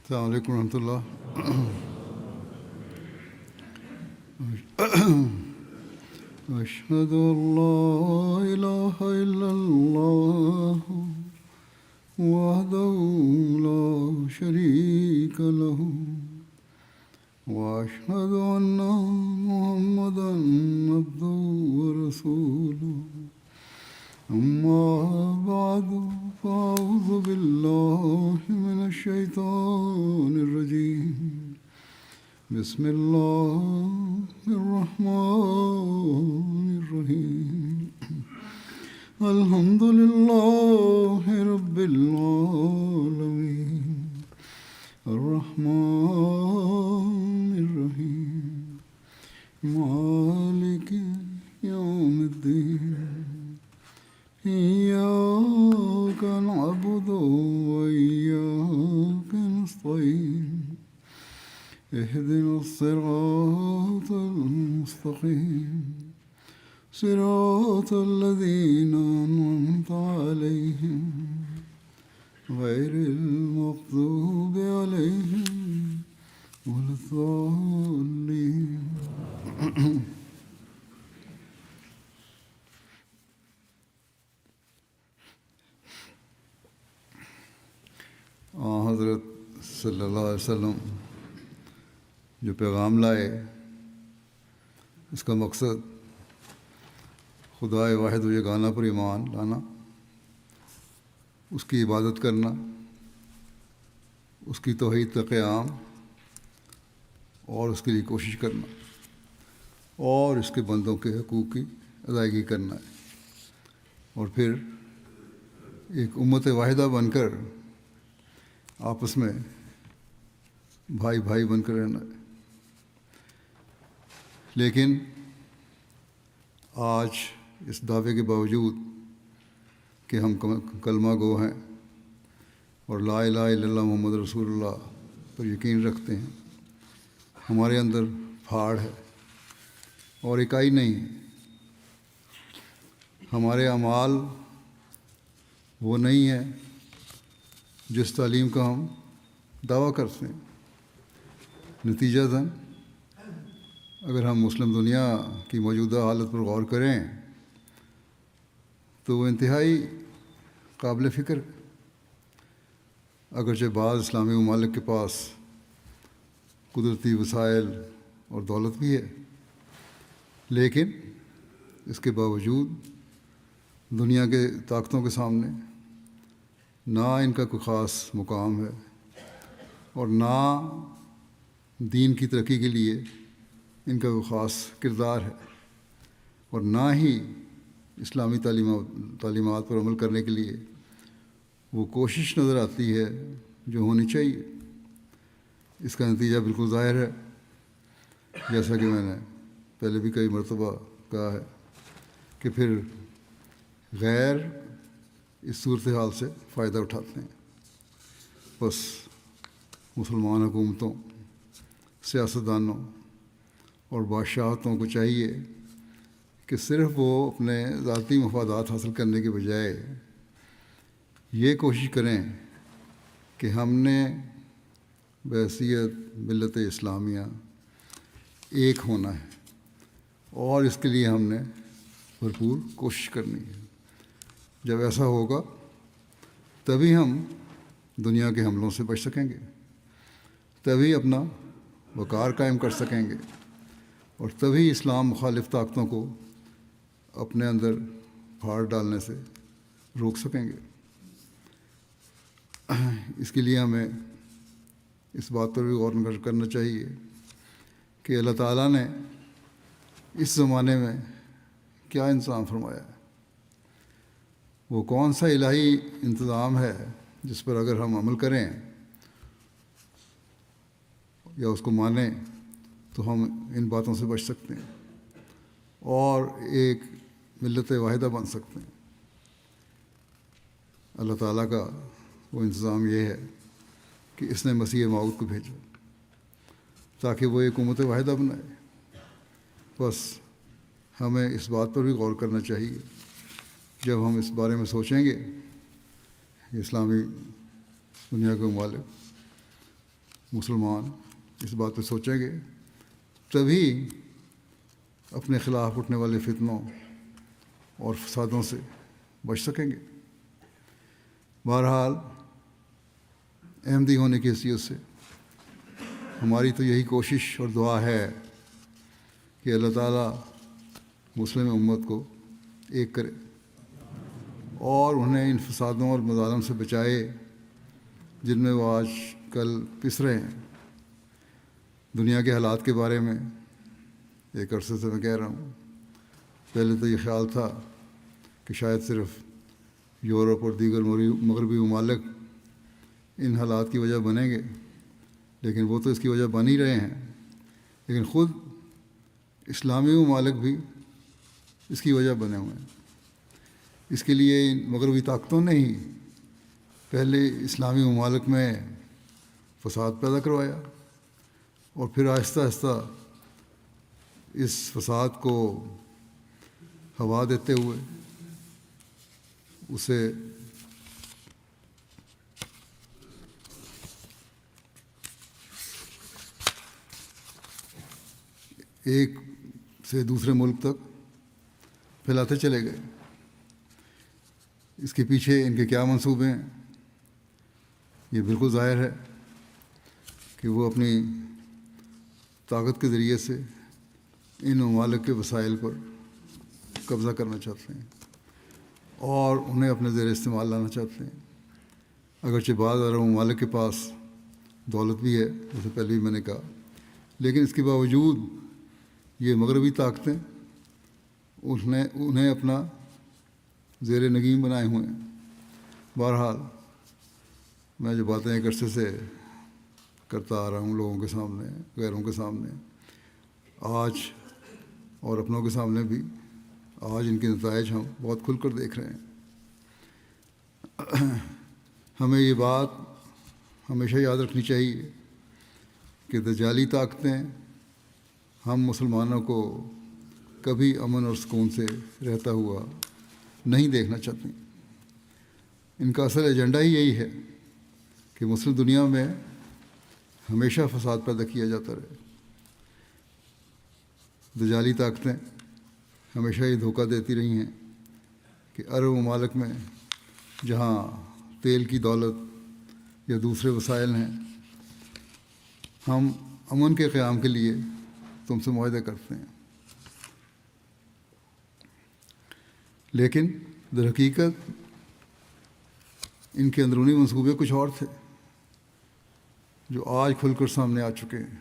السلام علیکم ورحمۃ اللہ۔ اشہد ان لا الہ الا اللہ وحدہ لا شریک لہ واشہد ان محمدا عبدہ ورسولہ اما بعد فاعوذ باللہ من الشیطان الرجیم بسم اللہ الرحمن الرحیم الحمد للہ رب العالمین الرحمن الرحیم مالک یوم الدین إياك نعبد وإياك نستعين اهدنا الصراط المستقيم صراط الذين أنعمت عليهم غير المغضوب عليهم ولا الضالين حضرت صلی اللہ علیہ وسلم جو پیغام لائے، اس کا مقصد خدائے واحد و یگانہ پر ایمان لانا، اس کی عبادت کرنا، اس کی توحید کا قیام اور اس کے لیے کوشش کرنا اور اس کے بندوں کے حقوق کی ادائیگی کرنا ہے، اور پھر ایک امت واحدہ بن کر آپس میں بھائی بھائی بن کر رہنا ہے۔ لیکن آج اس دعوے کے باوجود کہ ہم کلمہ گو ہیں اور لا الہ الا اللہ محمد رسول اللہ پر یقین رکھتے ہیں، ہمارے اندر پھاڑ ہے اور اکائی نہیں ہے۔ ہمارے اعمال وہ نہیں ہیں جس تعلیم کا ہم دعویٰ کرتے ہیں۔ نتیجتاً اگر ہم مسلم دنیا کی موجودہ حالت پر غور کریں تو وہ انتہائی قابل فکر ہے۔ اگرچہ بعض اسلامی ممالک کے پاس قدرتی وسائل اور دولت بھی ہے، لیکن اس کے باوجود دنیا کے طاقتوں کے سامنے نہ ان کا کوئی خاص مقام ہے اور نہ دین کی ترقی کے لیے ان کا کوئی خاص کردار ہے، اور نہ ہی اسلامی تعلیمات پر عمل کرنے کے لیے وہ کوشش نظر آتی ہے جو ہونی چاہیے۔ اس کا نتیجہ بالکل ظاہر ہے، جیسا کہ میں نے پہلے بھی کئی مرتبہ کہا ہے کہ پھر غیر اس صورتحال سے فائدہ اٹھاتے ہیں۔ بس مسلمان حکومتوں، سیاستدانوں اور بادشاہتوں کو چاہیے کہ صرف وہ اپنے ذاتی مفادات حاصل کرنے کے بجائے یہ کوشش کریں کہ ہم نے بحیثیت ملت اسلامیہ ایک ہونا ہے، اور اس کے لیے ہم نے بھرپور کوشش کرنی ہے۔ جب ایسا ہوگا تبھی ہم دنیا کے حملوں سے بچ سکیں گے، تبھی اپنا وقار قائم کر سکیں گے، اور تبھی اسلام مخالف طاقتوں کو اپنے اندر پھاڑ ڈالنے سے روک سکیں گے۔ اس کے لیے ہمیں اس بات پر بھی غور کرنا چاہیے کہ اللہ تعالیٰ نے اس زمانے میں کیا انتظام فرمایا ہے۔ وہ کون سا الہی انتظام ہے جس پر اگر ہم عمل کریں یا اس کو مانیں تو ہم ان باتوں سے بچ سکتے ہیں اور ایک ملت واحدہ بن سکتے ہیں۔ اللہ تعالیٰ کا وہ انتظام یہ ہے کہ اس نے مسیح موعود کو بھیجا تاکہ وہ ایک امت واحدہ بنائے۔ بس ہمیں اس بات پر بھی غور کرنا چاہیے جب ہم اس بارے میں سوچیں گے اسلامی دنیا کے ممالک مسلمان اس بات پہ سوچیں گے تبھی اپنے خلاف اٹھنے والے فتنوں اور فسادوں سے بچ سکیں گے۔ بہرحال احمدی ہونے کی حیثیت سے ہماری تو یہی کوشش اور دعا ہے کہ اللہ تعالیٰ مسلم امت کو ایک کرے اور انہیں ان فسادوں اور مظالم سے بچائے جن میں وہ آج کل پس رہے ہیں۔ دنیا کے حالات کے بارے میں ایک عرصے سے میں کہہ رہا ہوں، پہلے تو یہ خیال تھا کہ شاید صرف یورپ اور دیگر مغربی ممالک ان حالات کی وجہ بنیں گے، لیکن وہ تو اس کی وجہ بن ہی رہے ہیں، لیکن خود اسلامی ممالک بھی اس کی وجہ بنے ہوئے ہیں۔ اس کے لیے ان مغربی طاقتوں نے ہی پہلے اسلامی ممالک میں فساد پیدا کروایا اور پھر آہستہ آہستہ اس فساد کو ہوا دیتے ہوئے اسے ایک سے دوسرے ملک تک پھیلاتے چلے گئے۔ اس کے پیچھے ان کے کیا منصوبے ہیں، یہ بالکل ظاہر ہے کہ وہ اپنی طاقت کے ذریعے سے ان ممالک کے وسائل پر قبضہ کرنا چاہتے ہیں اور انہیں اپنے زیر استعمال لانا چاہتے ہیں۔ اگرچہ بعض عرب ممالک کے پاس دولت بھی ہے، جیسے پہلے بھی میں نے کہا، لیکن اس کے باوجود یہ مغربی طاقتیں انہیں اپنا زیر نگین بنائے ہوئے ہیں۔ بہرحال میں جو باتیں ایک عرصے سے کرتا آ رہا ہوں لوگوں کے سامنے، غیروں کے سامنے، آج اور اپنوں کے سامنے بھی، آج ان کے نتائج ہم بہت کھل کر دیکھ رہے ہیں۔ ہمیں یہ بات ہمیشہ یاد رکھنی چاہیے کہ دجالی طاقتیں ہم مسلمانوں کو کبھی امن اور سکون سے رہتا ہوا نہیں دیکھنا چاہتی۔ ان کا اصل ایجنڈا ہی یہی ہے کہ مسلم دنیا میں ہمیشہ فساد پیدا کیا جاتا رہے۔ دجالی طاقتیں ہمیشہ یہ دھوکہ دیتی رہی ہیں کہ عرب ممالک میں جہاں تیل کی دولت یا دوسرے وسائل ہیں، ہم امن کے قیام کے لیے تم سے معاہدے کرتے ہیں، لیکن در حقیقت ان کے اندرونی منصوبے کچھ اور تھے جو آج کھل کر سامنے آ چکے ہیں۔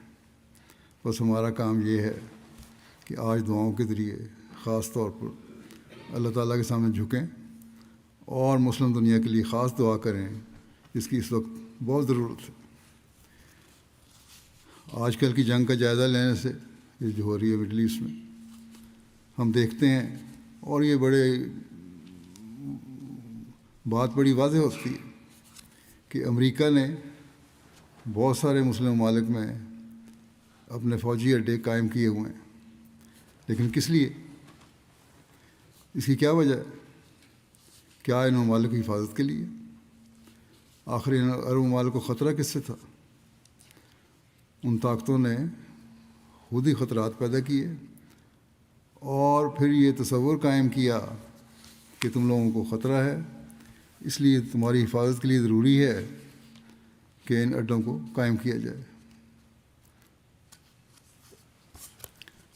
بس ہمارا کام یہ ہے کہ آج دعاؤں کے ذریعے خاص طور پر اللہ تعالیٰ کے سامنے جھکیں اور مسلم دنیا کے لیے خاص دعا کریں، جس کی اس وقت بہت ضرورت ہے۔ آج کل کی جنگ کا جائزہ لینے سے، یہ جو ہو رہی ہے مڈل ایسٹ میں، ہم دیکھتے ہیں اور یہ بات بڑی واضح ہوتی ہے کہ امریکہ نے بہت سارے مسلم ممالک میں اپنے فوجی اڈے قائم کیے ہوئے ہیں، لیکن کس لیے؟ اس کی کیا وجہ ہے؟ کیا ان ممالک کی حفاظت کے لیے؟ آخر ان عرب ممالک کو خطرہ کس سے تھا؟ ان طاقتوں نے خود ہی خطرات پیدا کیے اور پھر یہ تصور قائم کیا کہ تم لوگوں کو خطرہ ہے، اس لیے تمہاری حفاظت کے لیے ضروری ہے کہ ان اڈوں کو قائم کیا جائے،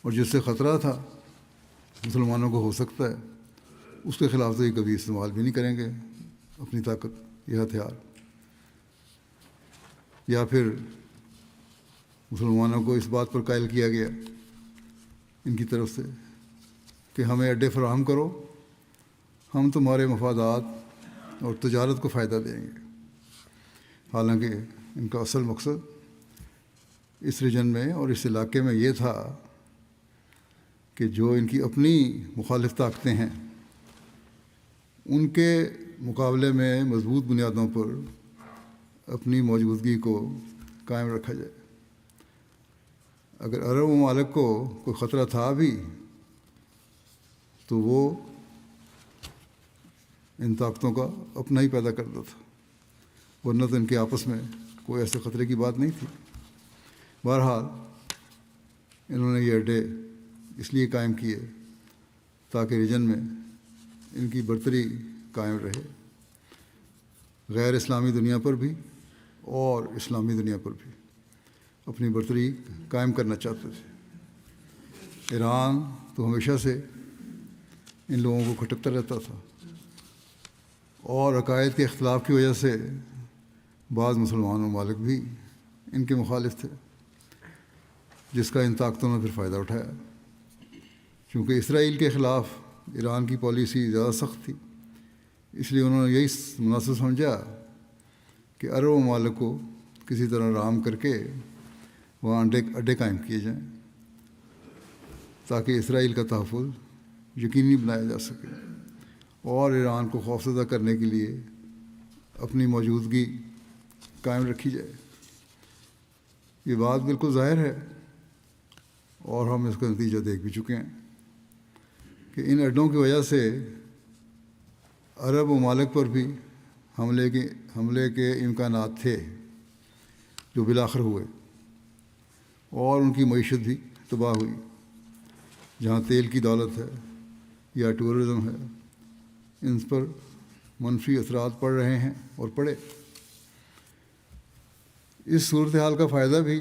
اور جس سے خطرہ تھا مسلمانوں کو ہو سکتا ہے، اس کے خلاف تو یہ کبھی استعمال بھی نہیں کریں گے اپنی طاقت یہ ہتھیار، یا پھر مسلمانوں کو اس بات پر قائل کیا گیا ان کی طرف سے کہ ہمیں اڈے فراہم کرو، ہم تمہارے مفادات اور تجارت کو فائدہ دیں گے۔ حالانکہ ان کا اصل مقصد اس ریجن میں اور اس علاقے میں یہ تھا کہ جو ان کی اپنی مخالف طاقتیں ہیں ان کے مقابلے میں مضبوط بنیادوں پر اپنی موجودگی کو قائم رکھا جائے۔ اگر عرب ممالک کو کوئی خطرہ تھا بھی تو وہ ان طاقتوں کا اپنا ہی پیدا کرتا تھا، ورنہ تو ان کے آپس میں کوئی ایسے خطرے کی بات نہیں تھی۔ بہرحال انہوں نے یہ اڈے اس لیے قائم کیے تاکہ ریجن میں ان کی برتری قائم رہے، غیر اسلامی دنیا پر بھی اور اسلامی دنیا پر بھی اپنی برتری قائم کرنا چاہتے تھے۔ ایران تو ہمیشہ سے ان لوگوں کو کھٹکتا رہتا تھا، اور عقائد کے اختلاف کی وجہ سے بعض مسلمان ممالک بھی ان کے مخالف تھے، جس کا ان طاقتوں نے پھر فائدہ اٹھایا۔ چونکہ اسرائیل کے خلاف ایران کی پالیسی زیادہ سخت تھی، اس لیے انہوں نے یہی مناسب سمجھا کہ عرب ممالک کو کسی طرح رام کر کے وہاں اڈے قائم کیے جائیں تاکہ اسرائیل کا تحفظ یقینی بنایا جا سکے، اور ایران کو خوفزدہ کرنے کے لیے اپنی موجودگی قائم رکھی جائے۔ یہ بات بالکل ظاہر ہے، اور ہم اس کا نتیجہ دیکھ بھی چکے ہیں کہ ان اڈوں کی وجہ سے عرب ممالک پر بھی حملے کے امکانات تھے جو بالآخر ہوئے، اور ان کی معیشت بھی تباہ ہوئی۔ جہاں تیل کی دولت ہے یا ٹورزم ہے، ان پر منفی اثرات پڑ رہے ہیں اور پڑے۔ اس صورتحال کا فائدہ بھی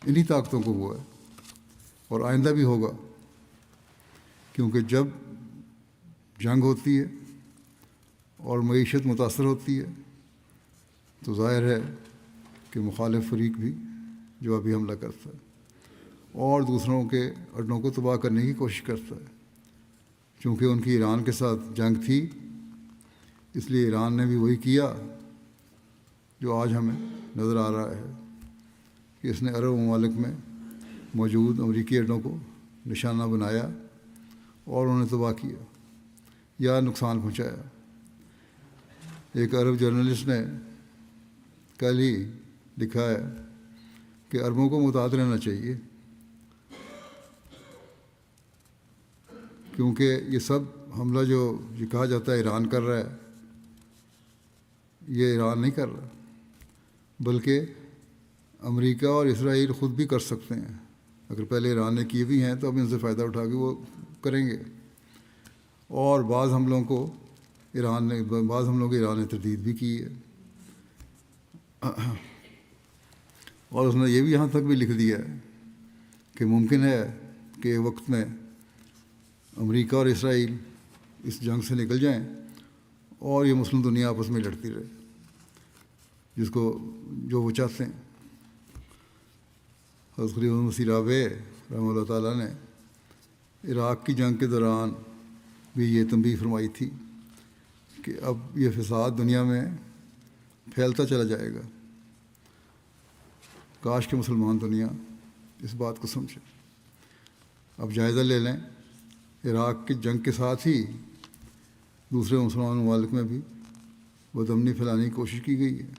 انہی طاقتوں کو ہوا ہے اور آئندہ بھی ہوگا، کیونکہ جب جنگ ہوتی ہے اور معیشت متاثر ہوتی ہے تو ظاہر ہے کہ مخالف فریق بھی جوابی حملہ کرتا ہے اور دوسروں کے اڈوں کو تباہ کرنے کی کوشش کرتا ہے۔ چونکہ ان کی ایران کے ساتھ جنگ تھی، اس لیے ایران نے بھی وہی کیا جو آج ہمیں نظر آ رہا ہے کہ اس نے عرب ممالک میں موجود امریکی اڈوں کو نشانہ بنایا اور انہیں تباہ کیا یا نقصان پہنچایا۔ ایک عرب جرنلسٹ نے کل ہی لکھا ہے کہ عربوں کو محتاط رہنا چاہیے، کیونکہ یہ سب حملہ جو یہ کہا جاتا ہے ایران کر رہا ہے، یہ ایران نہیں کر رہا، بلکہ امریکہ اور اسرائیل خود بھی کر سکتے ہیں۔ اگر پہلے ایران نے کیے بھی ہیں تو اب ان سے فائدہ اٹھا کے وہ کریں گے، اور بعض حملوں کو ایران نے تردید بھی کی ہے۔ اور اس نے یہ بھی یہاں تک بھی لکھ دیا ہے کہ ممکن ہے کہ ایک وقت میں امریکہ اور اسرائیل اس جنگ سے نکل جائیں اور یہ مسلم دنیا آپس میں لڑتی رہے، جو وہ چاہتے ہیں۔ حضرت خلیفہ مسیح رابع رحمہ اللہ تعالیٰ نے عراق کی جنگ کے دوران بھی یہ تنبیہ فرمائی تھی کہ اب یہ فساد دنیا میں پھیلتا چلا جائے گا، کاش کہ مسلمان دنیا اس بات کو سمجھے۔ اب جائزہ لے لیں، عراق کی جنگ کے ساتھ ہی دوسرے مسلمان ممالک میں بھی بدامنی پھیلانے کی کوشش کی گئی ہے۔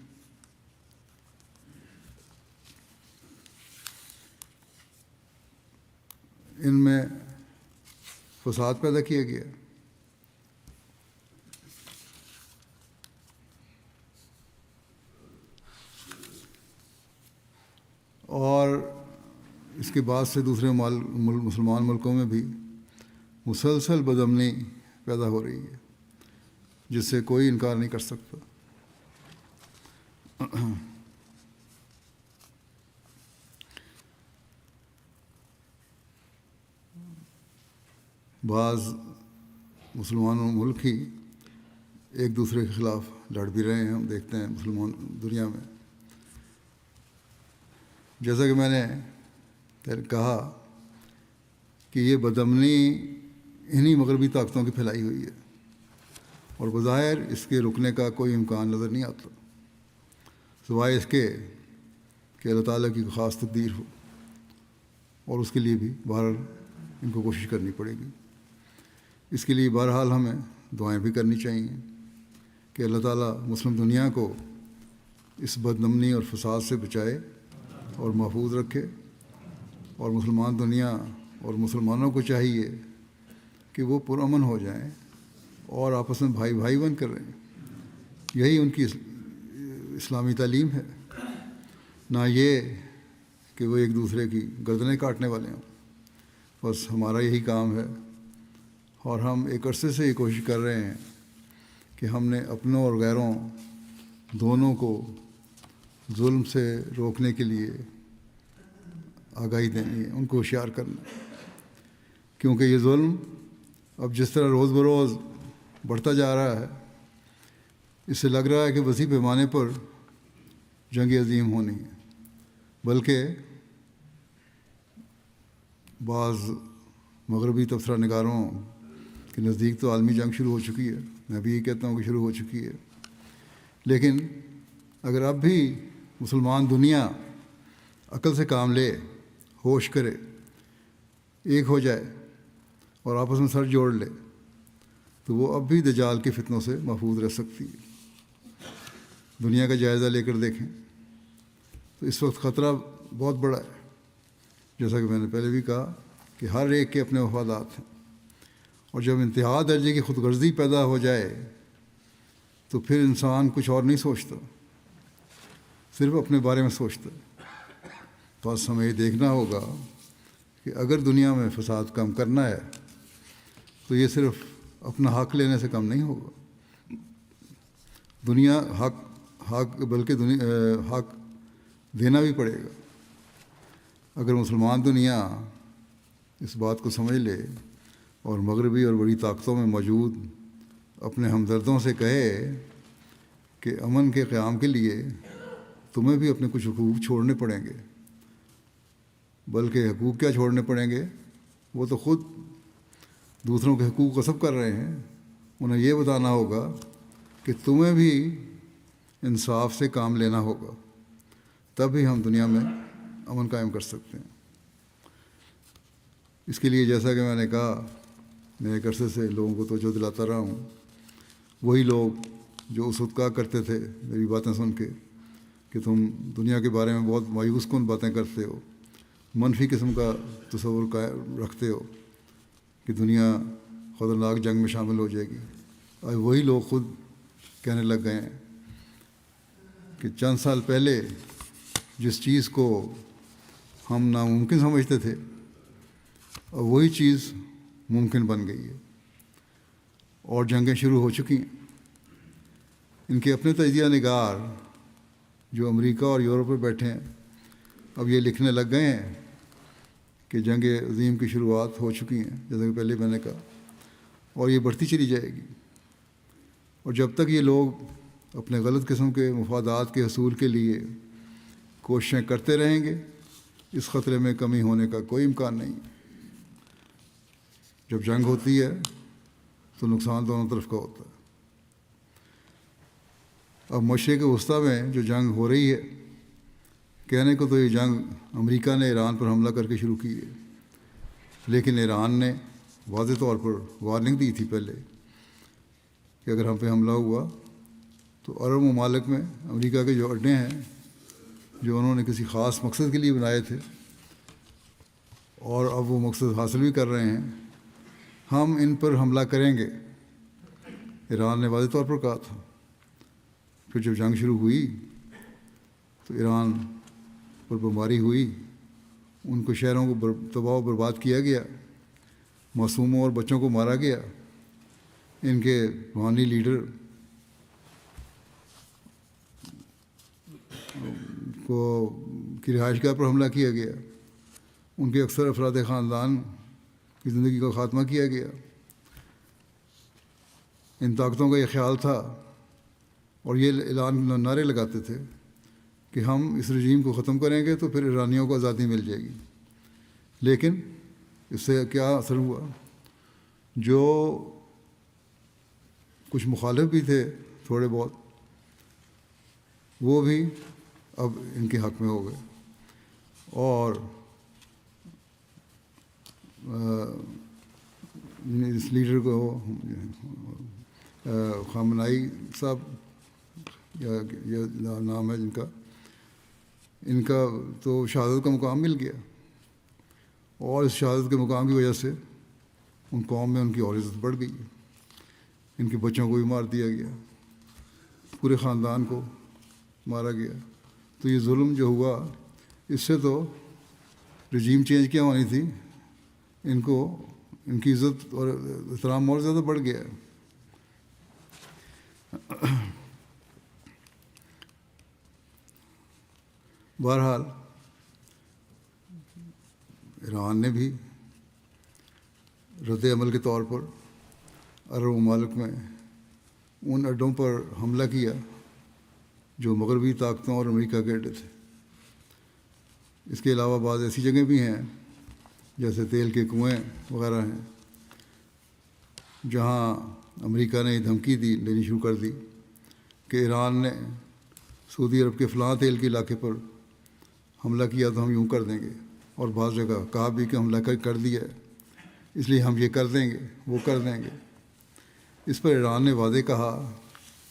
ان میں فساد پیدا کیا گیا، اور اس کے بعد سے دوسرے مسلمان ملکوں میں بھی مسلسل بدامنی پیدا ہو رہی ہے، جس سے کوئی انکار نہیں کر سکتا۔ بعض مسلمان ملک ہی ایک دوسرے کے خلاف لڑ بھی رہے ہیں، ہم دیکھتے ہیں مسلمان دنیا میں۔ جیسا کہ میں نے کہا کہ یہ بدامنی انہی مغربی طاقتوں کی پھیلائی ہوئی ہے، اور بظاہر اس کے رکنے کا کوئی امکان نظر نہیں آتا، سوائے اس کے کہ اللہ تعالیٰ کی خاص تقدیر ہو، اور اس کے لیے بھی بہرحال ان کو کوشش کرنی پڑے گی۔ اس کے لیے بہرحال ہمیں دعائیں بھی کرنی چاہیے کہ اللہ تعالیٰ مسلم دنیا کو اس بدامنی اور فساد سے بچائے اور محفوظ رکھے، اور مسلمان دنیا اور مسلمانوں کو چاہیے کہ وہ پرامن ہو جائیں اور آپس میں بھائی بھائی بن کر رہیں۔ یہی ان کی اسلامی تعلیم ہے، نہ یہ کہ وہ ایک دوسرے کی گردنیں کاٹنے والے ہوں. بس ہمارا یہی کام ہے، اور ہم ایک عرصے سے یہ کوشش کر رہے ہیں کہ ہم نے اپنوں اور غیروں دونوں کو ظلم سے روکنے کے لیے آگاہی دینی ہے، ان کو ہوشیار کرنا ہے. کیونکہ یہ ظلم اب جس طرح روز بروز بڑھتا جا رہا ہے، اس سے لگ رہا ہے کہ وسیع پیمانے پر جنگ عظیم ہونی ہے. بلکہ بعض مغربی تبصرہ نگاروں کے نزدیک تو عالمی جنگ شروع ہو چکی ہے. میں بھی یہ کہتا ہوں کہ شروع ہو چکی ہے. لیکن اگر اب بھی مسلمان دنیا عقل سے کام لے، ہوش کرے، ایک ہو جائے اور آپس میں سر جوڑ لے، تو وہ اب بھی دجال کے فتنوں سے محفوظ رہ سکتی ہے. دنیا کا جائزہ لے کر دیکھیں تو اس وقت خطرہ بہت بڑا ہے. جیسا کہ میں نے پہلے بھی کہا کہ ہر ایک کے اپنے مفادات ہیں، اور جب انتہا درجے کی خود غرضی پیدا ہو جائے تو پھر انسان کچھ اور نہیں سوچتا، صرف اپنے بارے میں سوچتا ہے. بس ہمیں یہ دیکھنا ہوگا کہ اگر دنیا میں فساد کم کرنا ہے تو یہ صرف اپنا حق لینے سے کم نہیں ہوگا. دنیا حق بلکہ حق دینا بھی پڑے گا. اگر مسلمان دنیا اس بات کو سمجھ لے اور مغربی اور بڑی طاقتوں میں موجود اپنے ہمدردوں سے کہے کہ امن کے قیام کے لیے تمہیں بھی اپنے کچھ حقوق چھوڑنے پڑیں گے، بلکہ حقوق کیا چھوڑنے پڑیں گے، وہ تو خود دوسروں کے حقوق غصب کر رہے ہیں. انہیں یہ بتانا ہوگا کہ تمہیں بھی انصاف سے کام لینا ہوگا، تب ہی ہم دنیا میں امن قائم کر سکتے ہیں. اس کے لیے جیسا کہ میں نے کہا، میں ایک عرصے سے لوگوں کو توجہ دلاتا رہا ہوں. وہی لوگ جو اس وقت کہا کرتے تھے میری باتیں سن کے کہ تم دنیا کے بارے میں بہت مایوس کن باتیں کرتے ہو، منفی قسم کا تصور رکھتے ہو کہ دنیا خطرناک جنگ میں شامل ہو جائے گی، آج وہی لوگ خود کہنے لگ گئے ہیں کہ چند سال پہلے جس چیز کو ہم ناممکن سمجھتے تھے اور وہی چیز ممکن بن گئی ہے، اور جنگیں شروع ہو چکی ہیں. ان کے اپنے تجزیہ نگار جو امریکہ اور یورپ میں بیٹھے ہیں اب یہ لکھنے لگ گئے ہیں کہ جنگ عظیم کی شروعات ہو چکی ہیں، جیسا کہ پہلے میں نے کہا، اور یہ بڑھتی چلی جائے گی. اور جب تک یہ لوگ اپنے غلط قسم کے مفادات کے حصول کے لیے کوششیں کرتے رہیں گے، اس خطرے میں کمی ہونے کا کوئی امکان نہیں. جب جنگ ہوتی ہے تو نقصان دونوں طرف کا ہوتا ہے. اب مشرق وسطیٰ میں جو جنگ ہو رہی ہے، کہنے کو تو یہ جنگ امریکہ نے ایران پر حملہ کر کے شروع کی ہے، لیکن ایران نے واضح طور پر وارننگ دی تھی پہلے کہ اگر ہم پہ حملہ ہوا تو عرب ممالک میں امریکہ کے جو اڈے ہیں جو انہوں نے کسی خاص مقصد کے لیے بنائے تھے اور اب وہ مقصد حاصل بھی کر رہے ہیں، ہم ان پر حملہ کریں گے. ایران نے واضح طور پر کہا تھا. پھر جب جنگ شروع ہوئی تو ایران پر بمباری ہوئی، ان کو شہروں کو تباہ و برباد کیا گیا، معصوموں اور بچوں کو مارا گیا، ان کے روحانی لیڈر کی رہائش گاہ پر حملہ کیا گیا، ان کے اکثر افراد خاندان کی زندگی کا خاتمہ کیا گیا. ان طاقتوں کا یہ خیال تھا اور یہ اعلان نعرے لگاتے تھے کہ ہم اس رجیم کو ختم کریں گے تو پھر ایرانیوں کو آزادی مل جائے گی. لیکن اس سے کیا اثر ہوا؟ جو کچھ مخالف بھی تھے تھوڑے بہت، وہ بھی اب ان کے حق میں ہو گئے، اور اس لیڈر کو خامنائی صاحب یا نام ہے جن کا، ان کا تو شہادت کا مقام مل گیا، اور اس شہادت کے مقام کی وجہ سے ان قوم میں ان کی اور عزت بڑھ گئی. ان کے بچوں کو بھی مار دیا گیا، پورے خاندان کو مارا گیا. تو یہ ظلم جو ہوا، اس سے تو رجیم چینج کیا ہونی تھی، ان کو ان کی عزت اور احترام اور زیادہ بڑھ گیا ہے۔ بہرحال ایران نے بھی رد عمل کے طور پر عرب ممالک میں ان اڈوں پر حملہ کیا جو مغربی طاقتوں اور امریکہ کے اڈے تھے۔ اس کے علاوہ بعض ایسی جگہیں بھی ہیں جیسے تیل کے کنویں وغیرہ ہیں جہاں امریکہ نے دھمکی دینی شروع کر دی کہ ایران نے سعودی عرب کے فلاں تیل کے علاقے پر حملہ کیا تو ہم یوں کر دیں گے، اور بعض جگہ کہا بھی کہ حملہ کر دیا ہے اس لیے ہم یہ کر دیں گے وہ کر دیں گے۔ اس پر ایران نے واضح کہا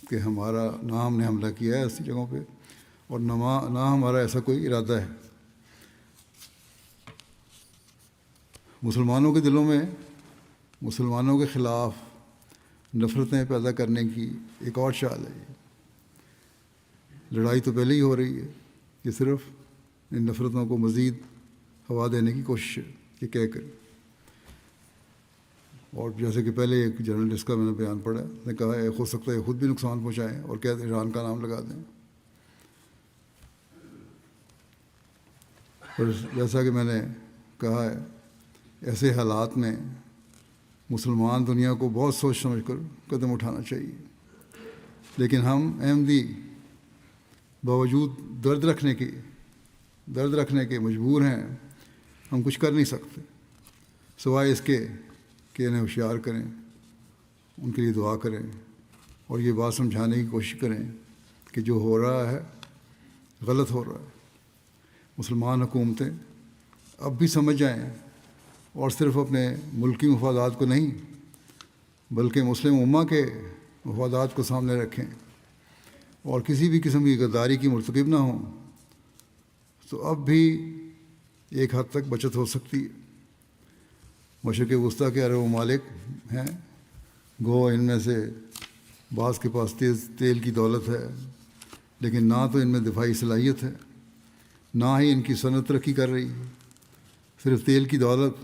کہ نہ ہم نے حملہ کیا ہے ایسی جگہوں پہ، اور نہ ہمارا ایسا کوئی ارادہ ہے۔ مسلمانوں کے دلوں میں مسلمانوں کے خلاف نفرتیں پیدا کرنے کی ایک اور چال ہے۔ لڑائی تو پہلے ہی ہو رہی ہے، یہ صرف ان نفرتوں کو مزید ہوا دینے کی کوشش ہے کہ کہہ کر۔ اور جیسے کہ پہلے ایک جرنلسٹ کا میں نے بیان پڑھا، اس نے کہا ہے ہو سکتا ہے خود بھی نقصان پہنچائیں اور کیا ایران کا نام لگا دیں۔ اور جیسا کہ میں نے کہا ہے، ایسے حالات میں مسلمان دنیا کو بہت سوچ سمجھ کر قدم اٹھانا چاہیے، لیکن ہم احمدی باوجود درد رکھنے کے مجبور ہیں۔ ہم کچھ کر نہیں سکتے سوائے اس کے کہ انہیں ہوشیار کریں، ان کے لیے دعا کریں اور یہ بات سمجھانے کی کوشش کریں کہ جو ہو رہا ہے غلط ہو رہا ہے۔ مسلمان حکومتیں اب بھی سمجھ جائیں اور صرف اپنے ملکی مفادات کو نہیں بلکہ مسلم امہ کے مفادات کو سامنے رکھیں اور کسی بھی قسم کی غداری کی مرتکب نہ ہوں، تو اب بھی ایک حد تک بچت ہو سکتی ہے۔ مشرق وسطیٰ کے عرب ممالک ہیں، گو ان میں سے بعض کے پاس تیل کی دولت ہے، لیکن نہ تو ان میں دفاعی صلاحیت ہے، نہ ہی ان کی صنعت ترقی کر رہی ہے۔ صرف تیل کی دولت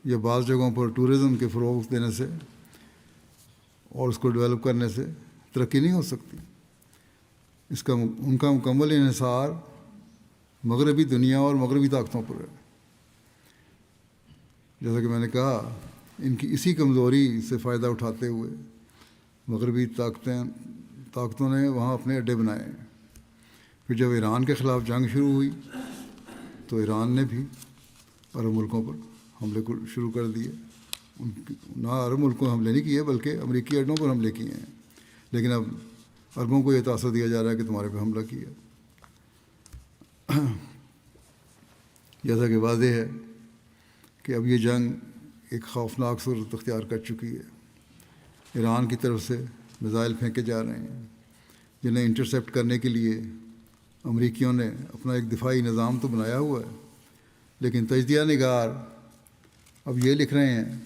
یا بعض جگہوں پر ٹورزم کے فروغ دینے سے اور اس کو ڈیولپ کرنے سے ترقی نہیں ہو سکتی۔ ان کا مکمل انحصار مغربی دنیا اور مغربی طاقتوں پر ہے۔ جیسا کہ میں نے کہا، ان کی اسی کمزوری سے فائدہ اٹھاتے ہوئے مغربی طاقتوں نے وہاں اپنے اڈے بنائے ہیں۔ پھر جب ایران کے خلاف جنگ شروع ہوئی تو ایران نے بھی عرب ملکوں پر حملے کو شروع کر دیے۔ نہ عرب ملکوں پر حملے نہیں کیے بلکہ امریکی اڈوں پر حملے کیے ہیں، لیکن اب عربوں کو یہ تاثر دیا جا رہا ہے کہ تمہارے پہ حملہ کیا۔ جیسا کہ واضح ہے کہ اب یہ جنگ ایک خوفناک صورت اختیار کر چکی ہے۔ ایران کی طرف سے میزائل پھینکے جا رہے ہیں جنہیں انٹرسیپٹ کرنے کے لیے امریکیوں نے اپنا ایک دفاعی نظام تو بنایا ہوا ہے، لیکن تجزیہ نگار اب یہ لکھ رہے ہیں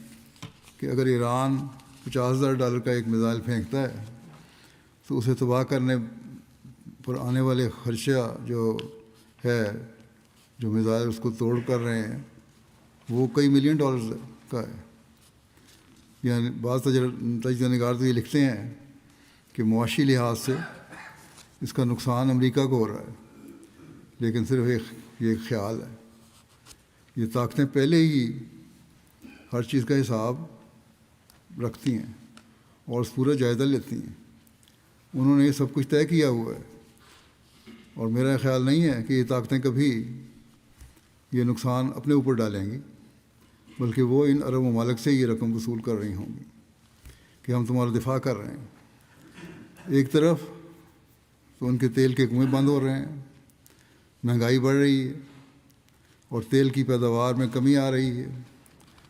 کہ اگر ایران $50,000 کا ایک میزائل پھینکتا ہے تو اسے تباہ کرنے پر آنے والے خرچہ جو میزائل اس کو توڑ کر رہے ہیں وہ کئی $1 ملین کا ہے۔ یعنی بعض تجزیہ نگار تو یہ لکھتے ہیں کہ معاشی لحاظ سے اس کا نقصان امریکہ کو ہو رہا ہے، لیکن صرف یہ ایک خیال ہے۔ یہ طاقتیں پہلے ہی ہر چیز کا حساب رکھتی ہیں اور اس پورا جائزہ لیتی ہیں۔ انہوں نے یہ سب کچھ طے کیا ہوا ہے، اور میرا خیال نہیں ہے کہ یہ طاقتیں کبھی یہ نقصان اپنے اوپر ڈالیں گی، بلکہ وہ ان عرب ممالک سے یہ رقم وصول کر رہی ہوں گی کہ ہم تمہارا دفاع کر رہے ہیں۔ ایک طرف تو ان کے تیل کے کنویں بند ہو رہے ہیں، مہنگائی بڑھ رہی ہے اور تیل کی پیداوار میں کمی آ رہی ہے،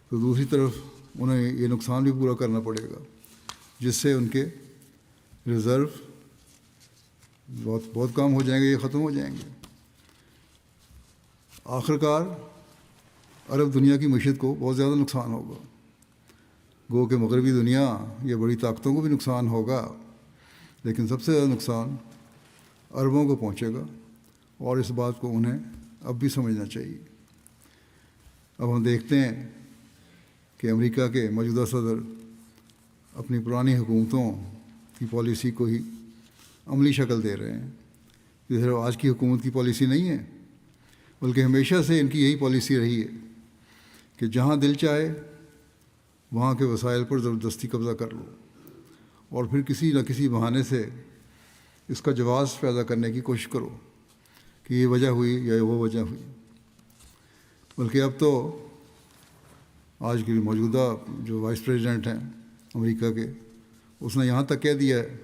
تو دوسری طرف انہیں یہ نقصان بھی پورا کرنا پڑے گا، جس سے ان کے ریزرو بہت کم ہو جائیں گے، یہ ختم ہو جائیں گے۔ آخرکار عرب دنیا کی معیشت کو بہت زیادہ نقصان ہوگا۔ گو کہ مغربی دنیا یا بڑی طاقتوں کو بھی نقصان ہوگا، لیکن سب سے زیادہ نقصان عربوں کو پہنچے گا، اور اس بات کو انہیں اب بھی سمجھنا چاہیے۔ اب ہم دیکھتے ہیں کہ امریکہ کے موجودہ صدر اپنی پرانی حکومتوں کی پالیسی کو ہی عملی شکل دے رہے ہیں. یہ صرف آج کی حکومت کی پالیسی نہیں ہے، بلکہ ہمیشہ سے ان کی یہی پالیسی رہی ہے کہ جہاں دل چاہے وہاں کے وسائل پر زبردستی قبضہ کر لو، اور پھر کسی نہ کسی بہانے سے اس کا جواز پیدا کرنے کی کوشش کرو کہ یہ وجہ ہوئی یا وہ وجہ ہوئی. بلکہ اب تو آج کی موجودہ جو وائس پریزیڈنٹ ہیں امریکہ کے، اس نے یہاں تک کہہ دیا ہے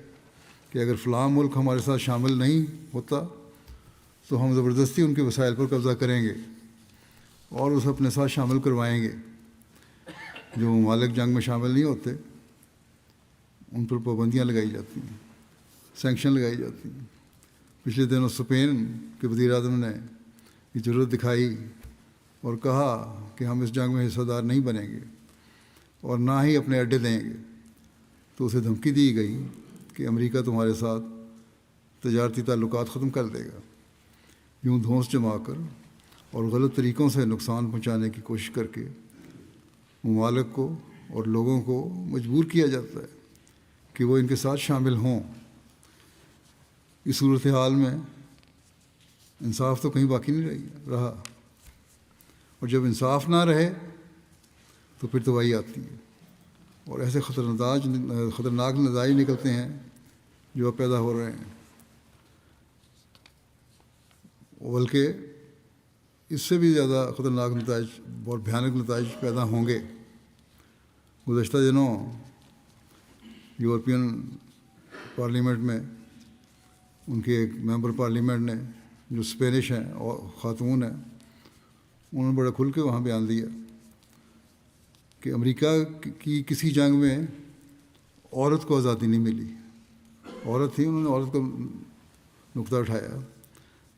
کہ اگر فلاں ملک ہمارے ساتھ شامل نہیں ہوتا تو ہم زبردستی ان کے وسائل پر قبضہ کریں گے اور اسے اپنے ساتھ شامل کروائیں گے. جو ممالک جنگ میں شامل نہیں ہوتے ان پر پابندیاں لگائی جاتی ہیں، سینکشن لگائی جاتی ہیں. پچھلے دنوں اسپین کے وزیر اعظم نے یہ ضرورت دکھائی اور کہا کہ ہم اس جنگ میں حصہ دار نہیں بنیں گے اور نہ ہی اپنے اڈے دیں گے. تو اسے دھمکی دی گئی کہ امریکہ تمہارے ساتھ تجارتی تعلقات ختم کر دے گا. یوں دھونس جما کر اور غلط طریقوں سے نقصان پہنچانے کی کوشش کر کے ممالک کو اور لوگوں کو مجبور کیا جاتا ہے کہ وہ ان کے ساتھ شامل ہوں. اس صورتحال میں انصاف تو کہیں باقی نہیں رہا، اور جب انصاف نہ رہے تو پھر تباہی آتی ہے اور ایسے خطرناک نتائج نکلتے ہیں جو اب پیدا ہو رہے ہیں. بلکہ اس سے بھی زیادہ خطرناک نتائج، بہت بھیانک نتائج پیدا ہوں گے. گزشتہ دنوں یورپین پارلیمنٹ میں ان کے ایک ممبر پارلیمنٹ نے، جو اسپینش ہیں اور خاتون ہیں، انہوں نے بڑا کھل کے وہاں بیان دیا کہ امریکہ کی کسی جنگ میں عورت کو آزادی نہیں ملی. عورت تھی، انہوں نے عورت کا نقطہ اٹھایا،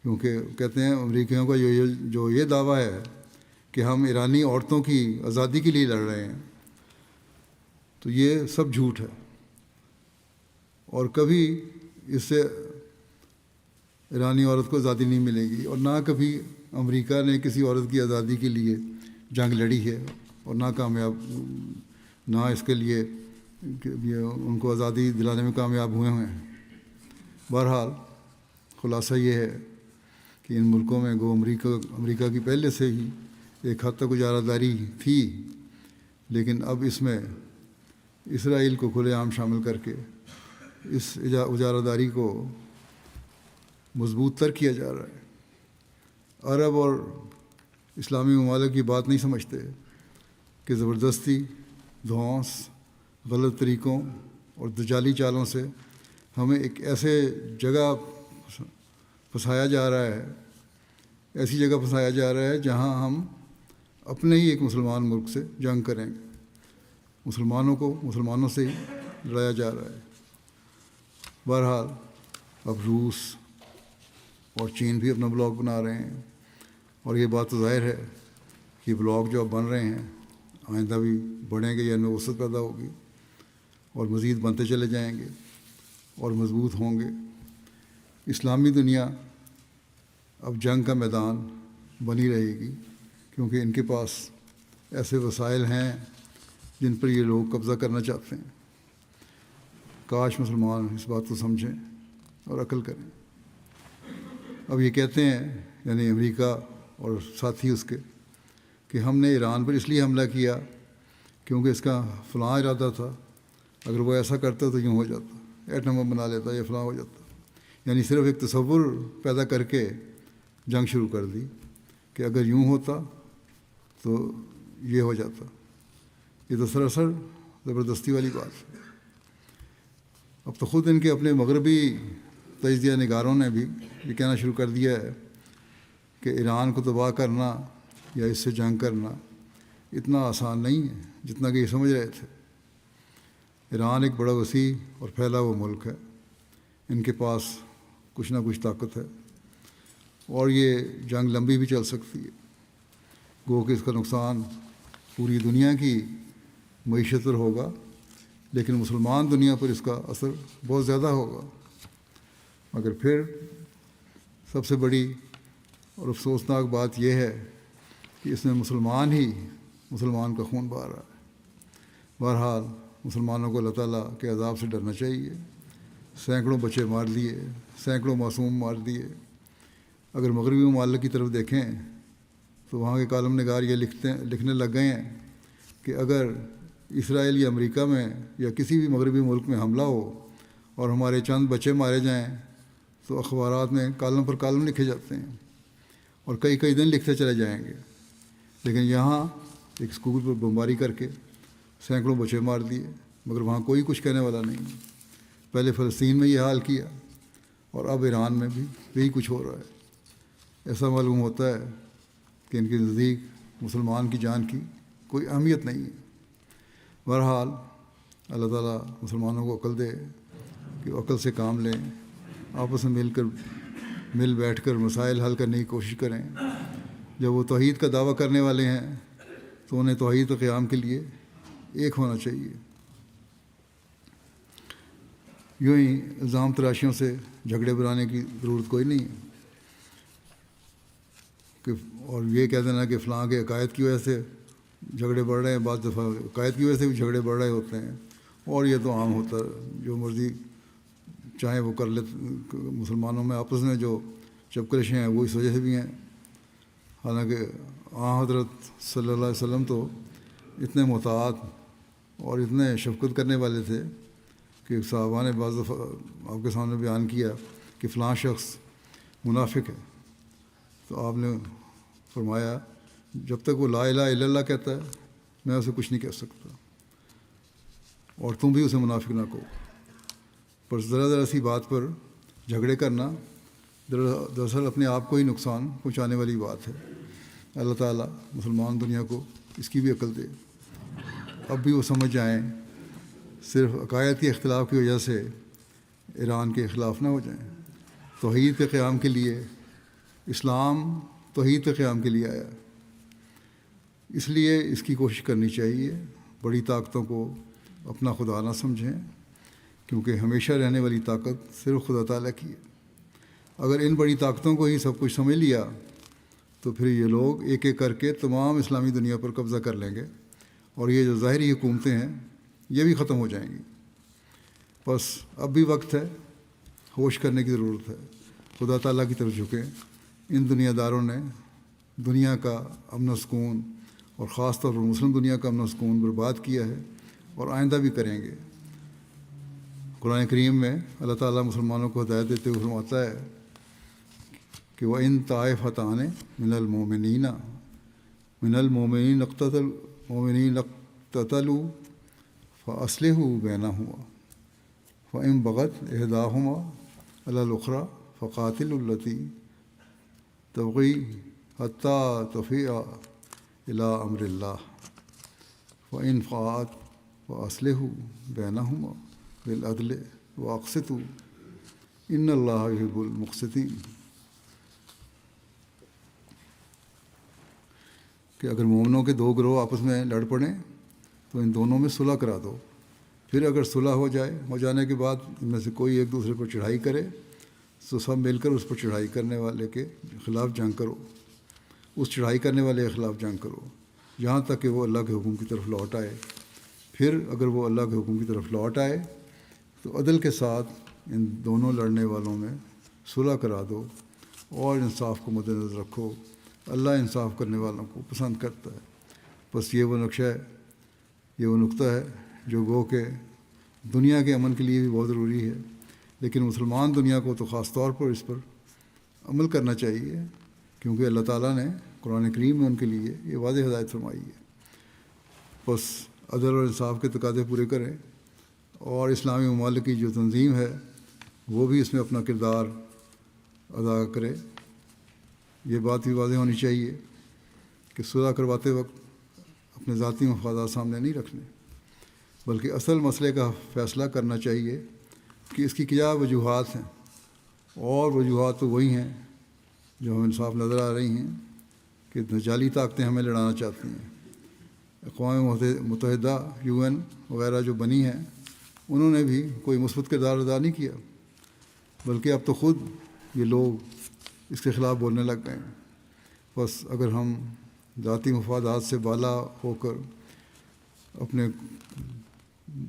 کیونکہ کہتے ہیں امریکیوں کا جو یہ دعویٰ ہے کہ ہم ایرانی عورتوں کی آزادی کے لیے لڑ رہے ہیں، تو یہ سب جھوٹ ہے. اور کبھی اس سے ایرانی عورت کو آزادی نہیں ملے گی، اور نہ کبھی امریکہ نے کسی عورت کی آزادی کے لیے جنگ لڑی ہے اور نہ اس کے لیے ان کو آزادی دلانے میں کامیاب ہوئے ہیں. بہرحال خلاصہ یہ ہے کہ ان ملکوں میں گو امریکہ کی پہلے سے ہی ایک حد تک اجارہ داری تھی، لیکن اب اس میں اسرائیل کو کھلے عام شامل کر کے اس اجارہ داری کو مضبوط تر کیا جا رہا ہے. عرب اور اسلامی ممالک کی بات نہیں سمجھتے کہ زبردستی، دھونس، غلط طریقوں اور دجالی چالوں سے ہمیں ایک ایسے جگہ پھنسایا جا رہا ہے، ایسی جگہ پھنسایا جا رہا ہے جہاں ہم اپنے ہی ایک مسلمان ملک سے جنگ کریں گے. مسلمانوں سے ہی لڑایا جا رہا ہے. بہرحال اب روس اور چین بھی اپنا بلاک بنا رہے ہیں، اور یہ بات تو ظاہر ہے کہ بلاک جو اب بن رہے ہیں آئندہ بھی بڑھیں گے یا ان میں وسعت پیدا ہوگی اور مزید بنتے چلے جائیں گے اور مضبوط ہوں گے. اسلامی دنیا اب جنگ کا میدان بنی رہے گی، کیونکہ ان کے پاس ایسے وسائل ہیں جن پر یہ لوگ قبضہ کرنا چاہتے ہیں. کاش مسلمان اس بات کو سمجھیں اور عقل کریں. اب یہ کہتے ہیں، یعنی امریکہ اور ساتھی اس کے، کہ ہم نے ایران پر اس لیے حملہ کیا کیونکہ اس کا فلاں ارادہ تھا، اگر وہ ایسا کرتا تو یوں ہو جاتا، ایٹم بم بنا لیتا یا فلاں ہو جاتا. یعنی صرف ایک تصور پیدا کر کے جنگ شروع کر دی کہ اگر یوں ہوتا تو یہ ہو جاتا. یہ تو سراسر زبردستی والی بات ہے. اب تو خود ان کے اپنے مغربی تجزیہ نگاروں نے بھی یہ کہنا شروع کر دیا ہے کہ ایران کو تباہ کرنا یا اس سے جنگ کرنا اتنا آسان نہیں ہے جتنا کہ یہ سمجھ رہے تھے. ایران ایک بڑا وسیع اور پھیلا ہوا ملک ہے، ان کے پاس کچھ نہ کچھ طاقت ہے، اور یہ جنگ لمبی بھی چل سکتی ہے. گو کہ اس کا نقصان پوری دنیا کی معیشت پر ہوگا، لیکن مسلمان دنیا پر اس کا اثر بہت زیادہ ہوگا. مگر پھر سب سے بڑی اور افسوسناک بات یہ ہے کہ اس میں مسلمان کا خون بہہ رہا ہے۔ بہرحال مسلمانوں کو اللہ تعالیٰ کے عذاب سے ڈرنا چاہیے۔ سینکڑوں بچے مار دیے، سینکڑوں معصوم مار دیے۔ اگر مغربی ممالک کی طرف دیکھیں تو وہاں کے کالم نگار یہ لکھنے لگ گئے ہیں کہ اگر اسرائیل یا امریکہ میں یا کسی بھی مغربی ملک میں حملہ ہو اور ہمارے چند بچے مارے جائیں تو اخبارات میں کالم پر کالم لکھے جاتے ہیں اور کئی دن لکھتے چلے جائیں گے۔ لیکن یہاں ایک اسکول پر بمباری کر کے سینکڑوں بچے مار دیے، مگر وہاں کوئی کچھ کہنے والا نہیں۔ پہلے فلسطین میں یہ حال کیا اور اب ایران میں بھی یہی کچھ ہو رہا ہے۔ ایسا معلوم ہوتا ہے کہ ان کے نزدیک مسلمان کی جان کی کوئی اہمیت نہیں ہے۔ بہرحال اللہ تعالیٰ مسلمانوں کو عقل دے کہ وہ عقل سے کام لیں، آپس میں مل بیٹھ کر مسائل حل کرنے کی کوشش کریں۔ جب وہ توحید کا دعویٰ کرنے والے ہیں تو انہیں توحید و قیام کے لیے ایک ہونا چاہیے۔ یوں ہی الزام تراشیوں سے جھگڑے بنانے کی ضرورت کوئی نہیں ہے اور یہ کہہ دینا کہ فلاں کے عقائد کی وجہ سے جھگڑے بڑھ رہے ہیں۔ بعض دفعہ عقائد کی وجہ سے بھی جھگڑے بڑھ رہے ہوتے ہیں اور یہ تو عام ہوتا ہے، جو مرضی چاہیں وہ کر لیتے۔ مسلمانوں میں آپس میں جو چپکرشیں ہیں وہ اس وجہ سے بھی ہیں۔ حالانکہ حضرت صلی اللہ علیہ وسلم تو اتنے محتاط اور اتنے شفقت کرنے والے تھے کہ صحابہ نے بعض دفعہ آپ کے سامنے بیان کیا کہ فلاں شخص منافق ہے، تو آپ نے فرمایا جب تک وہ لا الہ الا اللہ کہتا ہے میں اسے کچھ نہیں کہہ سکتا، اور تم بھی اسے منافق نہ کہو۔ پر ذرا سی بات پر جھگڑے کرنا دراصل اپنے آپ کو ہی نقصان پہنچانے والی بات ہے۔ اللہ تعالیٰ مسلمان دنیا کو اس کی بھی عقل دے، اب بھی وہ سمجھ جائیں، صرف عقائد کے اختلاف کی وجہ سے ایران کے خلاف نہ ہو جائیں۔ توحید کے قیام کے لیے اسلام توحید کے قیام کے لیے آیا، اس لیے اس کی کوشش کرنی چاہیے۔ بڑی طاقتوں کو اپنا خدا نہ سمجھیں، کیونکہ ہمیشہ رہنے والی طاقت صرف خدا تعالیٰ کی ہے۔ اگر ان بڑی طاقتوں کو ہی سب کچھ سمجھ لیا تو پھر یہ لوگ ایک ایک کر کے تمام اسلامی دنیا پر قبضہ کر لیں گے اور یہ جو ظاہری حکومتیں ہیں یہ بھی ختم ہو جائیں گی۔ بس اب بھی وقت ہے، ہوش کرنے کی ضرورت ہے، خدا تعالیٰ کی طرف جھکیں۔ ان دنیا داروں نے دنیا کا امن و سکون اور خاص طور پر مسلم دنیا کا امن و سکون برباد کیا ہے اور آئندہ بھی کریں گے۔ قرآن کریم میں اللہ تعالیٰ مسلمانوں کو ہدایت دیتے ہوئے فرماتا ہے کہ وَإِن طَائِفَتَانِ مِنَ الْمُؤْمِنِينَ اقْتَتَلُوا فَأَصْلِحُوا بَيْنَهُمَا فَإِن بَغَتْ إِحْدَاهُمَا عَلَى الْأُخْرَى فَقَاتِلُوا الَّتِي تَبْغِي حَتَّى تَفِيءَ إِلَىٰ أَمْرِ اللَّهِ فَإِن فَاءَتْ فَأَصْلِحُوا بَيْنَهُمَا بِالْعَدْلِ وَأَقْسِطُوا إِنَّ اللَّهَ يُحِبُّ الْمُقْسِطِينَ۔ کہ اگر مومنوں کے دو گروہ آپس میں لڑ پڑیں تو ان دونوں میں صلح کرا دو، پھر اگر صلح ہو جانے کے بعد ان میں سے کوئی ایک دوسرے پر چڑھائی کرے تو سب مل کر اس پر چڑھائی کرنے والے کے خلاف جنگ کرو، اس چڑھائی کرنے والے کے خلاف جنگ کرو یہاں تک کہ وہ اللہ کے حکم کی طرف لوٹ آئے۔ پھر اگر وہ اللہ کے حکم کی طرف لوٹ آئے تو عدل کے ساتھ ان دونوں لڑنے والوں میں صلح کرا دو اور انصاف کو مد نظر رکھو، اللہ انصاف کرنے والوں کو پسند کرتا ہے۔ بس یہ وہ نقشہ ہے، یہ وہ نقطہ ہے جو گو کہ دنیا کے امن کے لیے بھی بہت ضروری ہے، لیکن مسلمان دنیا کو تو خاص طور پر اس پر عمل کرنا چاہیے، کیونکہ اللہ تعالیٰ نے قرآن کریم میں ان کے لیے یہ واضح ہدایت فرمائی ہے۔ بس عدل اور انصاف کے تقاضے پورے کریں اور اسلامی ممالک کی جو تنظیم ہے وہ بھی اس میں اپنا کردار ادا کرے۔ یہ بات بھی واضح ہونی چاہیے کہ صلح کرواتے وقت اپنے ذاتی مفادات سامنے نہیں رکھنے، بلکہ اصل مسئلے کا فیصلہ کرنا چاہیے کہ اس کی کیا وجوہات ہیں، اور وجوہات تو وہی ہیں جو ہمیں صاف نظر آ رہی ہیں کہ جعلی طاقتیں ہمیں لڑانا چاہتی ہیں۔ اقوام متحدہ UN وغیرہ جو بنی ہیں انہوں نے بھی کوئی مثبت کردار ادا نہیں کیا، بلکہ اب تو خود یہ لوگ اس کے خلاف بولنے لگ گئے ہیں۔ بس اگر ہم ذاتی مفادات سے بالا ہو کر، اپنے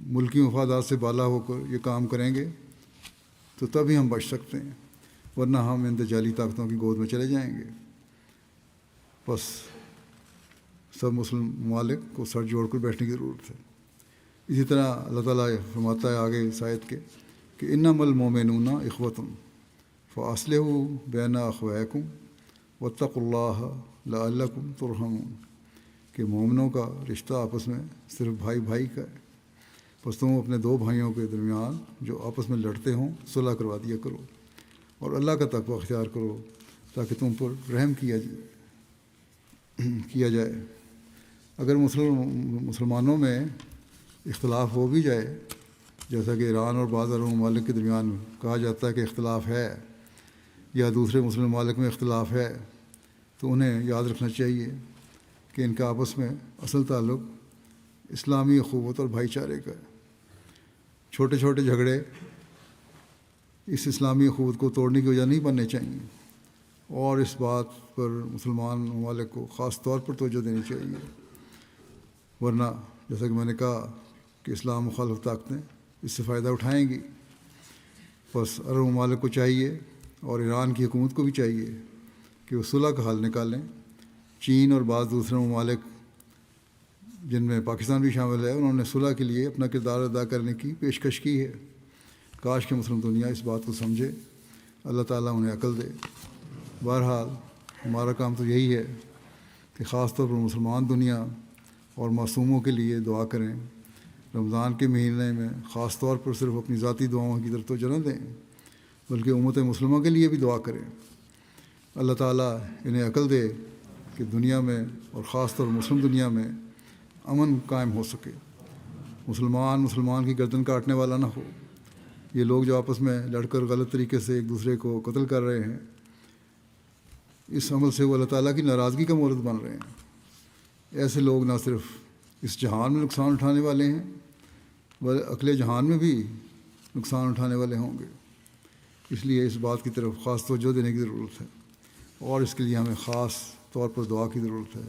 ملکی مفادات سے بالا ہو کر یہ کام کریں گے تو تبھی ہم بچ سکتے ہیں، ورنہ ہم ان جعلی طاقتوں کی گود میں چلے جائیں گے۔ بس سب مسلم ممالک کو سر جوڑ کر بیٹھنے کی ضرورت ہے۔ اسی طرح اللہ تعالیٰ فرماتا ہے آگے اس آیت کے کہ انما المؤمنون اخوۃ فاصلحوا بین اخویکم واتقوا اللہ لعلکم ترحمون، کہ مومنوں کا رشتہ آپس میں صرف بھائی بھائی کا ہے، بس تم اپنے دو بھائیوں کے درمیان جو آپس میں لڑتے ہوں صلح کروا دیا کرو، اور اللہ کا تقوی اختیار کرو تاکہ تم پر رحم کیا جائے۔ اگر مسلمانوں میں اختلاف ہو بھی جائے، جیسا کہ ایران اور بعض عرب ممالک کے درمیان کہا جاتا ہے کہ اختلاف ہے، یا دوسرے مسلم ممالک میں اختلاف ہے، تو انہیں یاد رکھنا چاہیے کہ ان کا آپس میں اصل تعلق اسلامی اخوت اور بھائی چارے کا ہے۔ چھوٹے چھوٹے جھگڑے اس اسلامی اخوت کو توڑنے کی وجہ نہیں بننے چاہیے، اور اس بات پر مسلمان ممالک کو خاص طور پر توجہ دینی چاہیے، ورنہ جیسا کہ میں نے کہا کہ اسلام مخالف طاقتیں اس سے فائدہ اٹھائیں گی۔ بس عرب ممالک کو چاہیے اور ایران کی حکومت کو بھی چاہیے کہ وہ صلح کا حل نکالیں۔ چین اور بعض دوسرے ممالک جن میں پاکستان بھی شامل ہے، انہوں نے صلح کے لیے اپنا کردار ادا کرنے کی پیشکش کی ہے۔ کاش کہ مسلم دنیا اس بات کو سمجھے، اللہ تعالیٰ انہیں عقل دے۔ بہرحال ہمارا کام تو یہی ہے کہ خاص طور پر مسلمان دنیا اور معصوموں کے لیے دعا کریں۔ رمضان کے مہینے میں خاص طور پر صرف اپنی ذاتی دعاؤں کی طرف توجہ نہ دیں، بلکہ امت مسلمہ کے لیے بھی دعا کریں۔ اللہ تعالیٰ انہیں عقل دے کہ دنیا میں اور خاص طور مسلم دنیا میں امن قائم ہو سکے، مسلمان کی گردن کاٹنے والا نہ ہو۔ یہ لوگ جو آپس میں لڑ کر غلط طریقے سے ایک دوسرے کو قتل کر رہے ہیں، اس عمل سے وہ اللہ تعالیٰ کی ناراضگی کا مورد بن رہے ہیں۔ ایسے لوگ نہ صرف اس جہان میں نقصان اٹھانے والے ہیں، بلکہ اگلے جہان میں بھی نقصان اٹھانے والے ہوں گے۔ اس لیے اس بات کی طرف خاص توجہ دینے کی ضرورت ہے، اور اس کے لیے ہمیں خاص طور پر دعا کی ضرورت ہے۔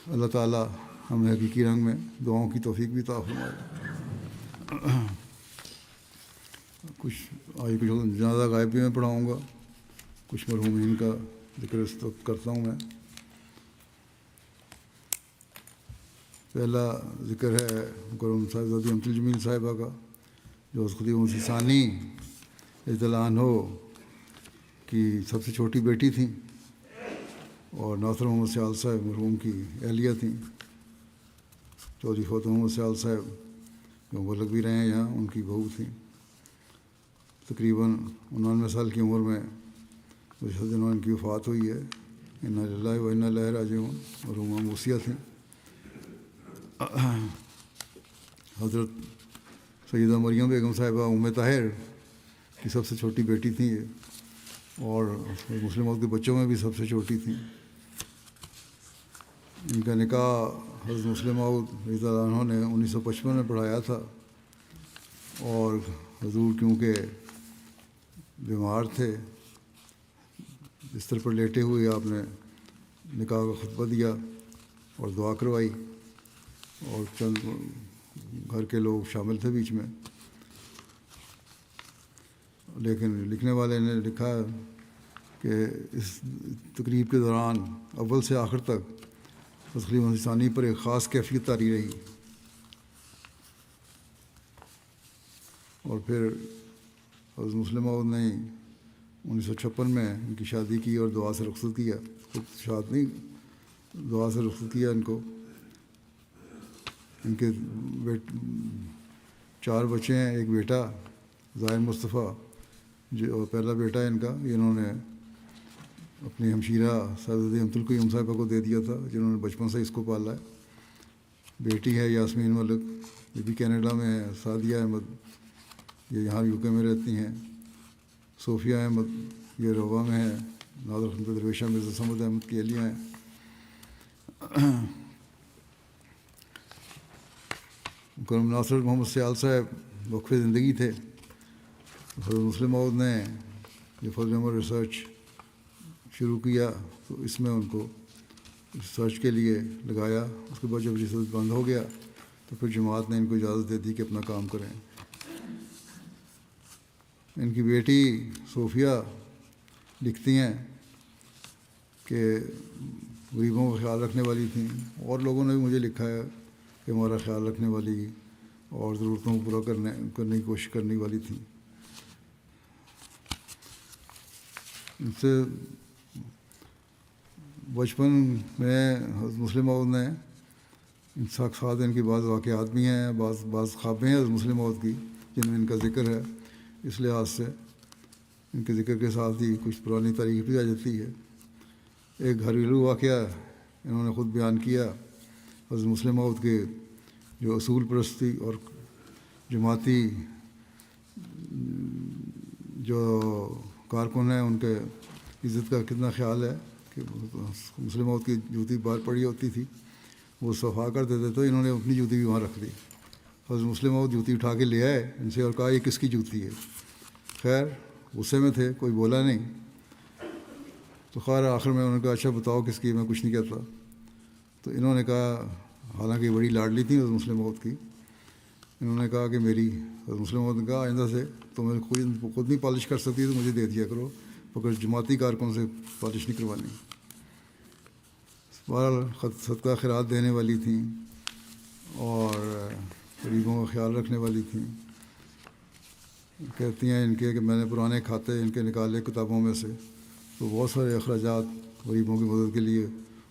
اللہ تعالیٰ ہمیں حقیقی رنگ میں دعاؤں کی توفیق بھی عطا فرمائے۔ کچھ جنازہ غائب بھی میں پڑھاؤں گا، کچھ مرحومین کا ذکر اس وقت کرتا ہوں میں۔ پہلا ذکر ہے مکرم صاحبزادی امت الجمیل صاحبہ کا، جو خدیوی مسیح ثانی رضی اللہ عنہ کی سب سے چھوٹی بیٹی تھیں، اور ناصر محمد سیال صاحب مرحوم کی اہلیہ تھیں۔ چودھری فوت محمد سیال صاحب جو مبلغ بھی رہے ہیں یہاں، ان کی بہو تھیں۔ تقریباً 99 سال کی عمر میں جس دن ان کی وفات ہوئی ہے۔ انا للہ و انا الیہ راجعون، مرحومہ موسیہ تھیں۔ حضرت سیدہ مریم بیگم صاحبہ ام طاہر کی سب سے چھوٹی بیٹی تھیں یہ، اور مسلموں کے بچوں میں بھی سب سے چھوٹی تھیں۔ ان کا نکاح حضرت مسلم موعود رضی اللہ عنہ نے 1955 میں پڑھایا تھا، اور حضور کیونکہ بیمار تھے، بستر پر لیٹے ہوئے آپ نے نکاح کا خطبہ دیا اور دعا کروائی، اور چند گھر کے لوگ شامل تھے بیچ میں۔ لیکن لکھنے والے نے لکھا کہ اس تقریب کے دوران اول سے آخر تک خدیوی مسیح ثانی پر ایک خاص کیفیت طاری رہی، اور پھر حضرت مسلم موعود نے 1956 میں ان کی شادی کی اور دعا سے رخصت کیا، خود شاد نہیں، دعا سے رخصت کیا ان کو۔ ان کے 4 بچے ہیں، ایک بیٹا ظاہر مصطفیٰ جو پہلا بیٹا ہے ان کا، یہ انہوں نے اپنی ہمشیرہ صاحبزادی امت القیوم صاحبہ کو دے دیا تھا، جنہوں نے بچپن سے اس کو پالا ہے۔ بیٹی ہے یاسمین ملک، یہ بھی کینیڈا میں ہے۔ سعدیہ احمد یہ یہاں UK میں رہتی ہیں۔ صوفیہ احمد یہ رووا میں ہے، نادر خان درویشہ مرزا صمد احمد کی اہلیہ ہیں۔ مکرم ناصر محمد سیال صاحب وقف زندگی تھے۔ حضرت مسلم موعود نے یہ فضل عمر ریسرچ شروع کیا، تو اس میں ان کو ریسرچ کے لیے لگایا. اس کے بعد جب ریسرچ بند ہو گیا تو پھر جماعت نے ان کو اجازت دے دی کہ اپنا کام کریں. ان کی بیٹی صوفیہ لکھتی ہیں کہ غریبوں کا خیال رکھنے والی تھیں، اور لوگوں نے بھی مجھے لکھا ہے کہ ہمارا خیال رکھنے والی اور ضرورتوں کو پورا کرنے کی کوشش کرنے والی تھیں. ان سے بچپن میں حضرت مسلم موعود نے ان ساتھ ان کی بعض واقعات بھی ہیں، بعض خوابیں ہیں حضرت مسلم موعود کی جن میں ان کا ذکر ہے. اس لحاظ سے ان کے ذکر کے ساتھ ہی کچھ پرانی تاریخ بھی آ جاتی ہے. ایک گھریلو واقعہ انہوں نے خود بیان کیا. حضرت مسلم موعود کے جو اصول پرستی اور جماعتی جو کارکن ہیں ان کے عزت کا کتنا خیال ہے کہ مسلم موعود کی جوتی باہر پڑی ہوتی تھی، وہ صفا کر دیتے تو انہوں نے اپنی جوتی بھی وہاں رکھ دی. حضرت مسلم موعود جوتی اٹھا کے لے آئے ان سے اور کہا یہ کس کی جوتی ہے. خیر غصے میں تھے، کوئی بولا نہیں. تو خیر آخر میں انہوں نے کہا اچھا بتاؤ کس کی. میں کچھ نہیں کہتا. تو انہوں نے کہا، حالانکہ بڑی لاڈلی تھی حضرت مسلم موعود کی، انہوں نے کہا کہ میری. حضرت مسلم موعود نے کہا آئندہ سے تو میں خود نہیں پالش کر سکتی تو مجھے دے دیا کرو، مگر جماعتی کارکن سے پالش نہیں کروانی. بہرحال صدقہ خیرات دینے والی تھیں اور غریبوں کا خیال رکھنے والی تھیں. کہتی ہیں ان کے کہ میں نے پرانے کھاتے ان کے نکالے کتابوں میں سے، تو بہت سارے اخراجات غریبوں کی مدد کے لیے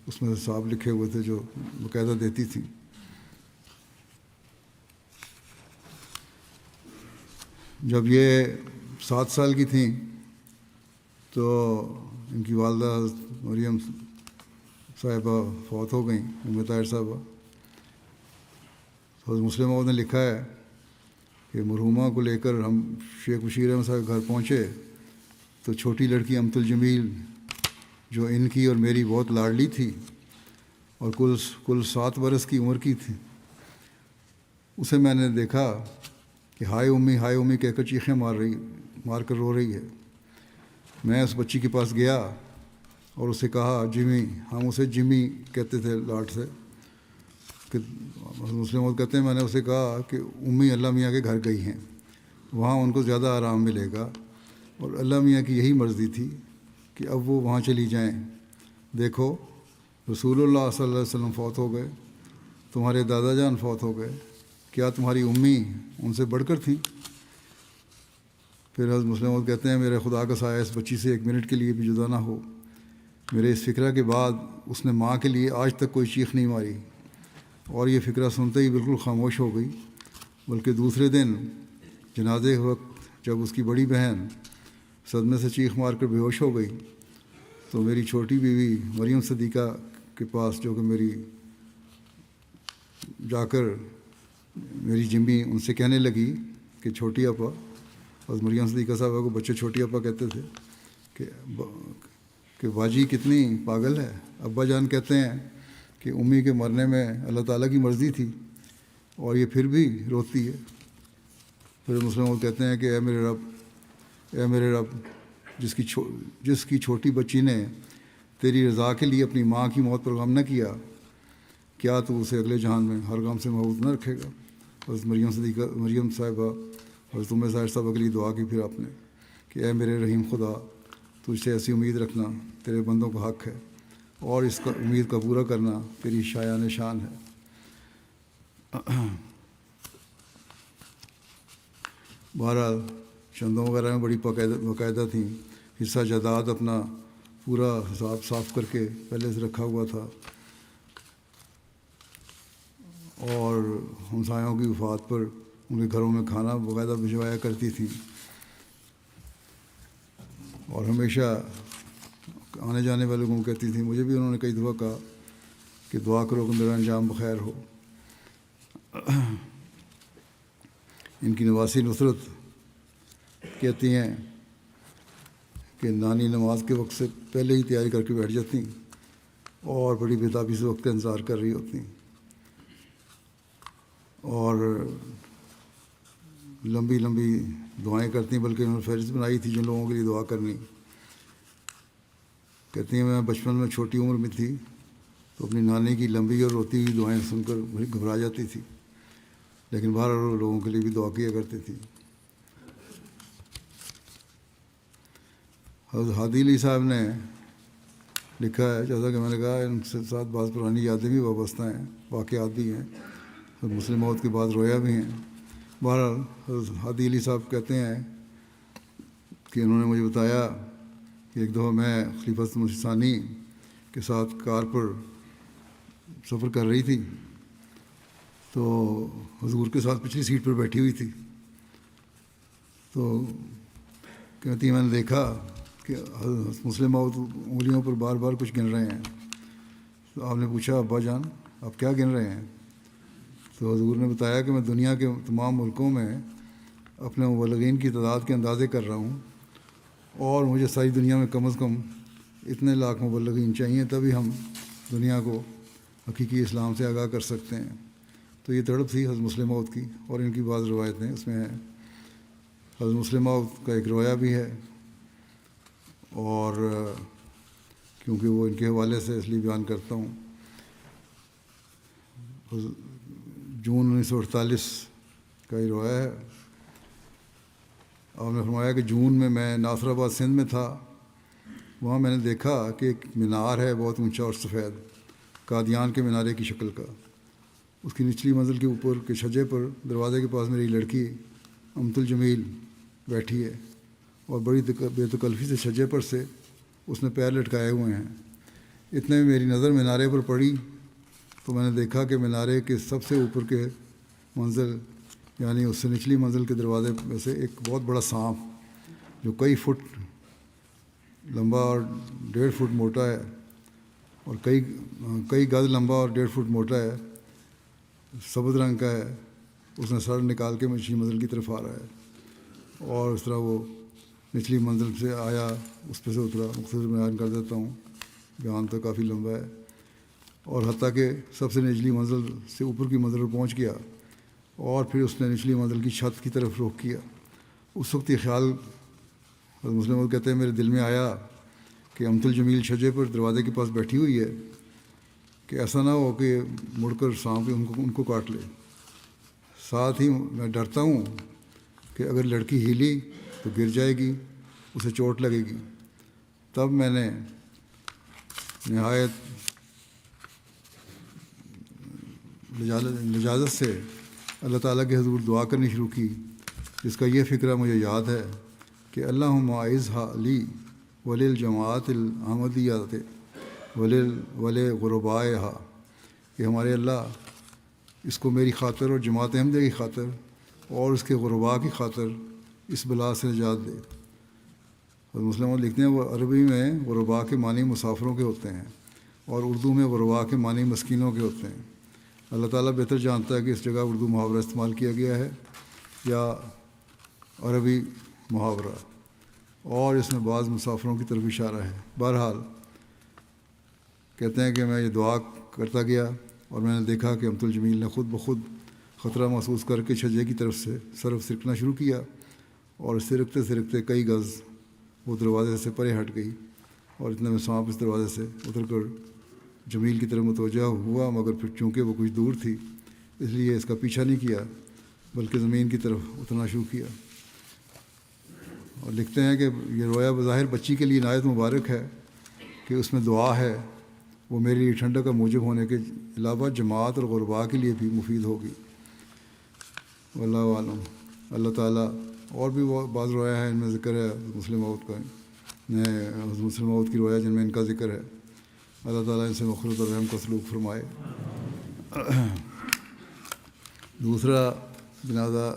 اس میں حساب لکھے ہوئے تھے جو باقاعدہ دیتی تھیں. جب یہ 7 سال کی تھیں تو ان کی والدہ مریم صاحبہ فوت ہو گئیں، ام طاہر صاحبہ. حضرت مسلم موعود نے لکھا ہے کہ مرحومہ کو لے کر ہم شیخ بشیر احمد صاحب کے گھر پہنچے تو چھوٹی لڑکی امت الجمیل جو ان کی اور میری بہت لاڈلی تھی اور کل 7 برس کی عمر کی تھی، اسے میں نے دیکھا کہ ہائے امی کہہ کر چیخیں مار کر رو رہی ہے. میں اس بچی کے پاس گیا اور اسے کہا جمی. ہم اسے جمی کہتے تھے لاڈ سے. کہ مسلم کہتے ہیں میں نے اسے کہا کہ امی اللہ میاں کے گھر گئی ہیں، وہاں ان کو زیادہ آرام ملے گا، اور اللہ میاں کی یہی مرضی تھی کہ اب وہ وہاں چلی جائیں. دیکھو رسول اللہ صلی اللہ علیہ وسلم فوت ہو گئے، تمہارے دادا جان فوت ہو گئے، کیا تمہاری امی ان سے بڑھ کر تھیں؟ پھر حضرت مسلم کہتے ہیں میرے خدا کا سایہ اس بچی سے 1 منٹ کے لیے بھی جدا نہ ہو. میرے اس فکرہ کے بعد اس نے ماں کے لیے آج تک کوئی چیخ نہیں ماری، اور یہ فکرہ سنتے ہی بالکل خاموش ہو گئی. بلکہ دوسرے دن جنازے وقت جب اس کی بڑی بہن صدمے سے چیخ مار کر بے ہوش ہو گئی تو میری چھوٹی بیوی مریم صدیقہ کے پاس، جو کہ میری جا کر میری جمی ان سے کہنے لگی کہ چھوٹی اپا، اور مریم صدیقہ صاحبہ کو بچے چھوٹی اپا کہتے تھے، کہ باجی کتنی پاگل ہے. ابا جان کہتے ہیں کہ امی کے مرنے میں اللہ تعالیٰ کی مرضی تھی اور یہ پھر بھی روتی ہے. پھر مسلم کہتے ہیں کہ اے میرے رب جس کی چھوٹی بچی نے تیری رضا کے لیے اپنی ماں کی موت پر غم نہ کیا، کیا تو اسے اگلے جہان میں ہر غم سے محفوظ نہ رکھے گا. حضرت مریم صاحبہ حضرت ام طاہر صاحبہ کے لیے دعا کی پھر آپ نے کہ اے میرے رحیم خدا، تجھ سے ایسی امید رکھنا تیرے بندوں کا حق ہے، اور اس کا امید کا پورا کرنا تیری شایان شان ہے. بہرحال چندوں وغیرہ میں بڑی باقاعدہ تھیں. حصہ جائیداد اپنا پورا حساب صاف کر کے پہلے سے رکھا ہوا تھا، اور ہمسایوں کی وفات پر ان کے گھروں میں کھانا باقاعدہ بھجوایا کرتی تھیں، اور ہمیشہ آنے جانے والے کو کہتی تھیں. مجھے بھی انہوں نے کئی دفعہ کہا کہ دعا کرو کہ میرا انجام بخیر ہو. ان کی نواسی نصرت کہتی ہیں کہ نانی نماز کے وقت سے پہلے ہی تیاری کر کے بیٹھ جاتی اور بڑی بےتابی سے وقت کا انتظار کر رہی ہوتی، اور لمبی لمبی دعائیں کرتی، بلکہ انہوں نے فہرست بنائی تھی جن لوگوں کے لیے دعا کرنی. کہتی ہیں میں بچپن میں چھوٹی عمر میں تھی تو تو اپنی نانی کی لمبی اور روتی ہوئی دعائیں سن کر بڑی گھبرا جاتی تھی، لیکن باہر لوگوں کے لیے بھی دعا کیا کرتی تھی۔ حضرت ہادی علی صاحب نے لکھا ہے، جیسا کہ میں نے کہا ان کے ساتھ بعض پرانی یادیں بھی وابستہ ہیں، واقعات بھی ہیں، مسلم موت کے بعد رویا بھی ہیں۔ بہرحال حضرت ہادی علی صاحب کہتے ہیں کہ انہوں نے مجھے بتایا کہ ایک دفعہ میں خلیفہ مسیح ثانی کے ساتھ کار پر سفر کر رہی تھی، تو حضور کے ساتھ پچھلی سیٹ پر بیٹھی ہوئی تھی، تو کہتی میں نے دیکھا کہ مسلم موت انگلیوں پر بار بار کچھ گن رہے ہیں۔ تو آپ نے پوچھا ابا جان آپ کیا گن رہے ہیں؟ تو حضور نے بتایا کہ میں دنیا کے تمام ملکوں میں اپنے مبلغین کی تعداد کے اندازے کر رہا ہوں، اور مجھے ساری دنیا میں کم از کم اتنے لاکھ مبلغین چاہیے تبھی ہم دنیا کو حقیقی اسلام سے آگاہ کر سکتے ہیں۔ تو یہ تڑپ تھی حضرت مسلم موت کی، اور ان کی بعض روایتیں اس میں ہیں۔ حضرت مسلم موت کا ایک روایہ بھی ہے، اور کیونکہ وہ ان کے حوالے سے اس لیے بیان کرتا ہوں۔ جون 1948 کا یہ روایہ ہے۔ آپ نے فرمایا کہ جون میں ناصر آباد سندھ میں تھا، وہاں میں نے دیکھا کہ ایک مینار ہے بہت اونچا اور سفید، قادیان کے مینارے کی شکل کا۔ اس کی نچلی منزل کے اوپر کے چھجے پر دروازے کے پاس میری لڑکی امت الجمیل بیٹھی ہے، اور بڑی بے تکلفی سے چھجے پر سے اس نے پیر لٹکائے ہوئے ہیں۔ اتنے میں میری نظر مینارے پر پڑی تو میں نے دیکھا کہ مینارے کے سب سے اوپر کے منزل یعنی اس سے نچلی منزل کے دروازے میں سے ایک بہت بڑا سانپ جو کئی فٹ لمبا اور 1.5 فٹ موٹا ہے، اور کئی گز لمبا اور 1.5 فٹ موٹا ہے، سبز رنگ کا ہے، اس نے سر نکال کے نچلی منزل کی طرف آ رہا ہے، اور اس طرح وہ نچلی منزل سے آیا، اس پہ سے اترا۔ مختصر بیان کر دیتا ہوں، بیان تو کافی لمبا ہے، اور حتیٰ کہ سب سے نچلی منزل سے اوپر کی منزل پر پہنچ گیا، اور پھر اس نے نچلی منزل کی چھت کی طرف رخ کیا۔ اس وقت یہ خیال حضرت مسلم موعود کہتے ہیں میرے دل میں آیا کہ امت الجمیل چھجے پر دروازے کے پاس بیٹھی ہوئی ہے، کہ ایسا نہ ہو کہ مڑ کر سانپ ان کو کاٹ لے۔ ساتھ ہی میں ڈرتا ہوں کہ اگر لڑکی ہلی تو گر جائے گی، اسے چوٹ لگے گی۔ تب میں نے نہایت لجاجت سے اللہ تعالیٰ کے حضور دعا کرنی شروع کی، جس کا یہ فقرہ مجھے یاد ہے کہ اللہم اعزھا لی وللجماعت الاحمدیۃ ولغربائہا، کہ ہمارے اللہ اس کو میری خاطر اور جماعت احمدیہ کی خاطر اور اس کے غرباء کی خاطر اس بلا سے نجات دے۔ اور مسلم لکھتے ہیں وہ عربی میں غرباء کے معنی مسافروں کے ہوتے ہیں، اور اردو میں غرباء کے معنی مسکینوں کے ہوتے ہیں۔ اللہ تعالیٰ بہتر جانتا ہے کہ اس جگہ اردو محاورہ استعمال کیا گیا ہے یا عربی محاورہ، اور اس میں بعض مسافروں کی طرف اشارہ ہے۔ بہرحال کہتے ہیں کہ میں یہ دعا کرتا گیا، اور میں نے دیکھا کہ امت الجمیل نے خود بخود خطرہ محسوس کر کے چھجے کی طرف سے سرکنا شروع کیا، اور سرکتے سرکتے کئی گز وہ دروازے سے پرے ہٹ گئی، اور اتنے میں سانپ اس دروازے سے اتر کر جمیل کی طرف متوجہ ہوا، مگر پھر چونکہ وہ کچھ دور تھی اس لیے اس کا پیچھا نہیں کیا بلکہ زمین کی طرف اترنا شروع کیا۔ اور لکھتے ہیں کہ یہ رویا بظاہر بچی کے لیے نہایت مبارک ہے کہ اس میں دعا ہے، وہ میرے لیے ٹھنڈک کا موجب ہونے کے علاوہ جماعت اور غرباء کے لیے بھی مفید ہوگی۔ واللہ عالم۔ اللہ تعالیٰ اور بھی بعض رویا ہے، ان میں ذکر ہے مسلم موعود کا، مسلم موعود کی رویا جن میں ان کا ذکر ہے۔ اللہ تعالیٰ ان سے مغفرت اور رحم کا سلوک فرمائے۔ دوسرا جنازہ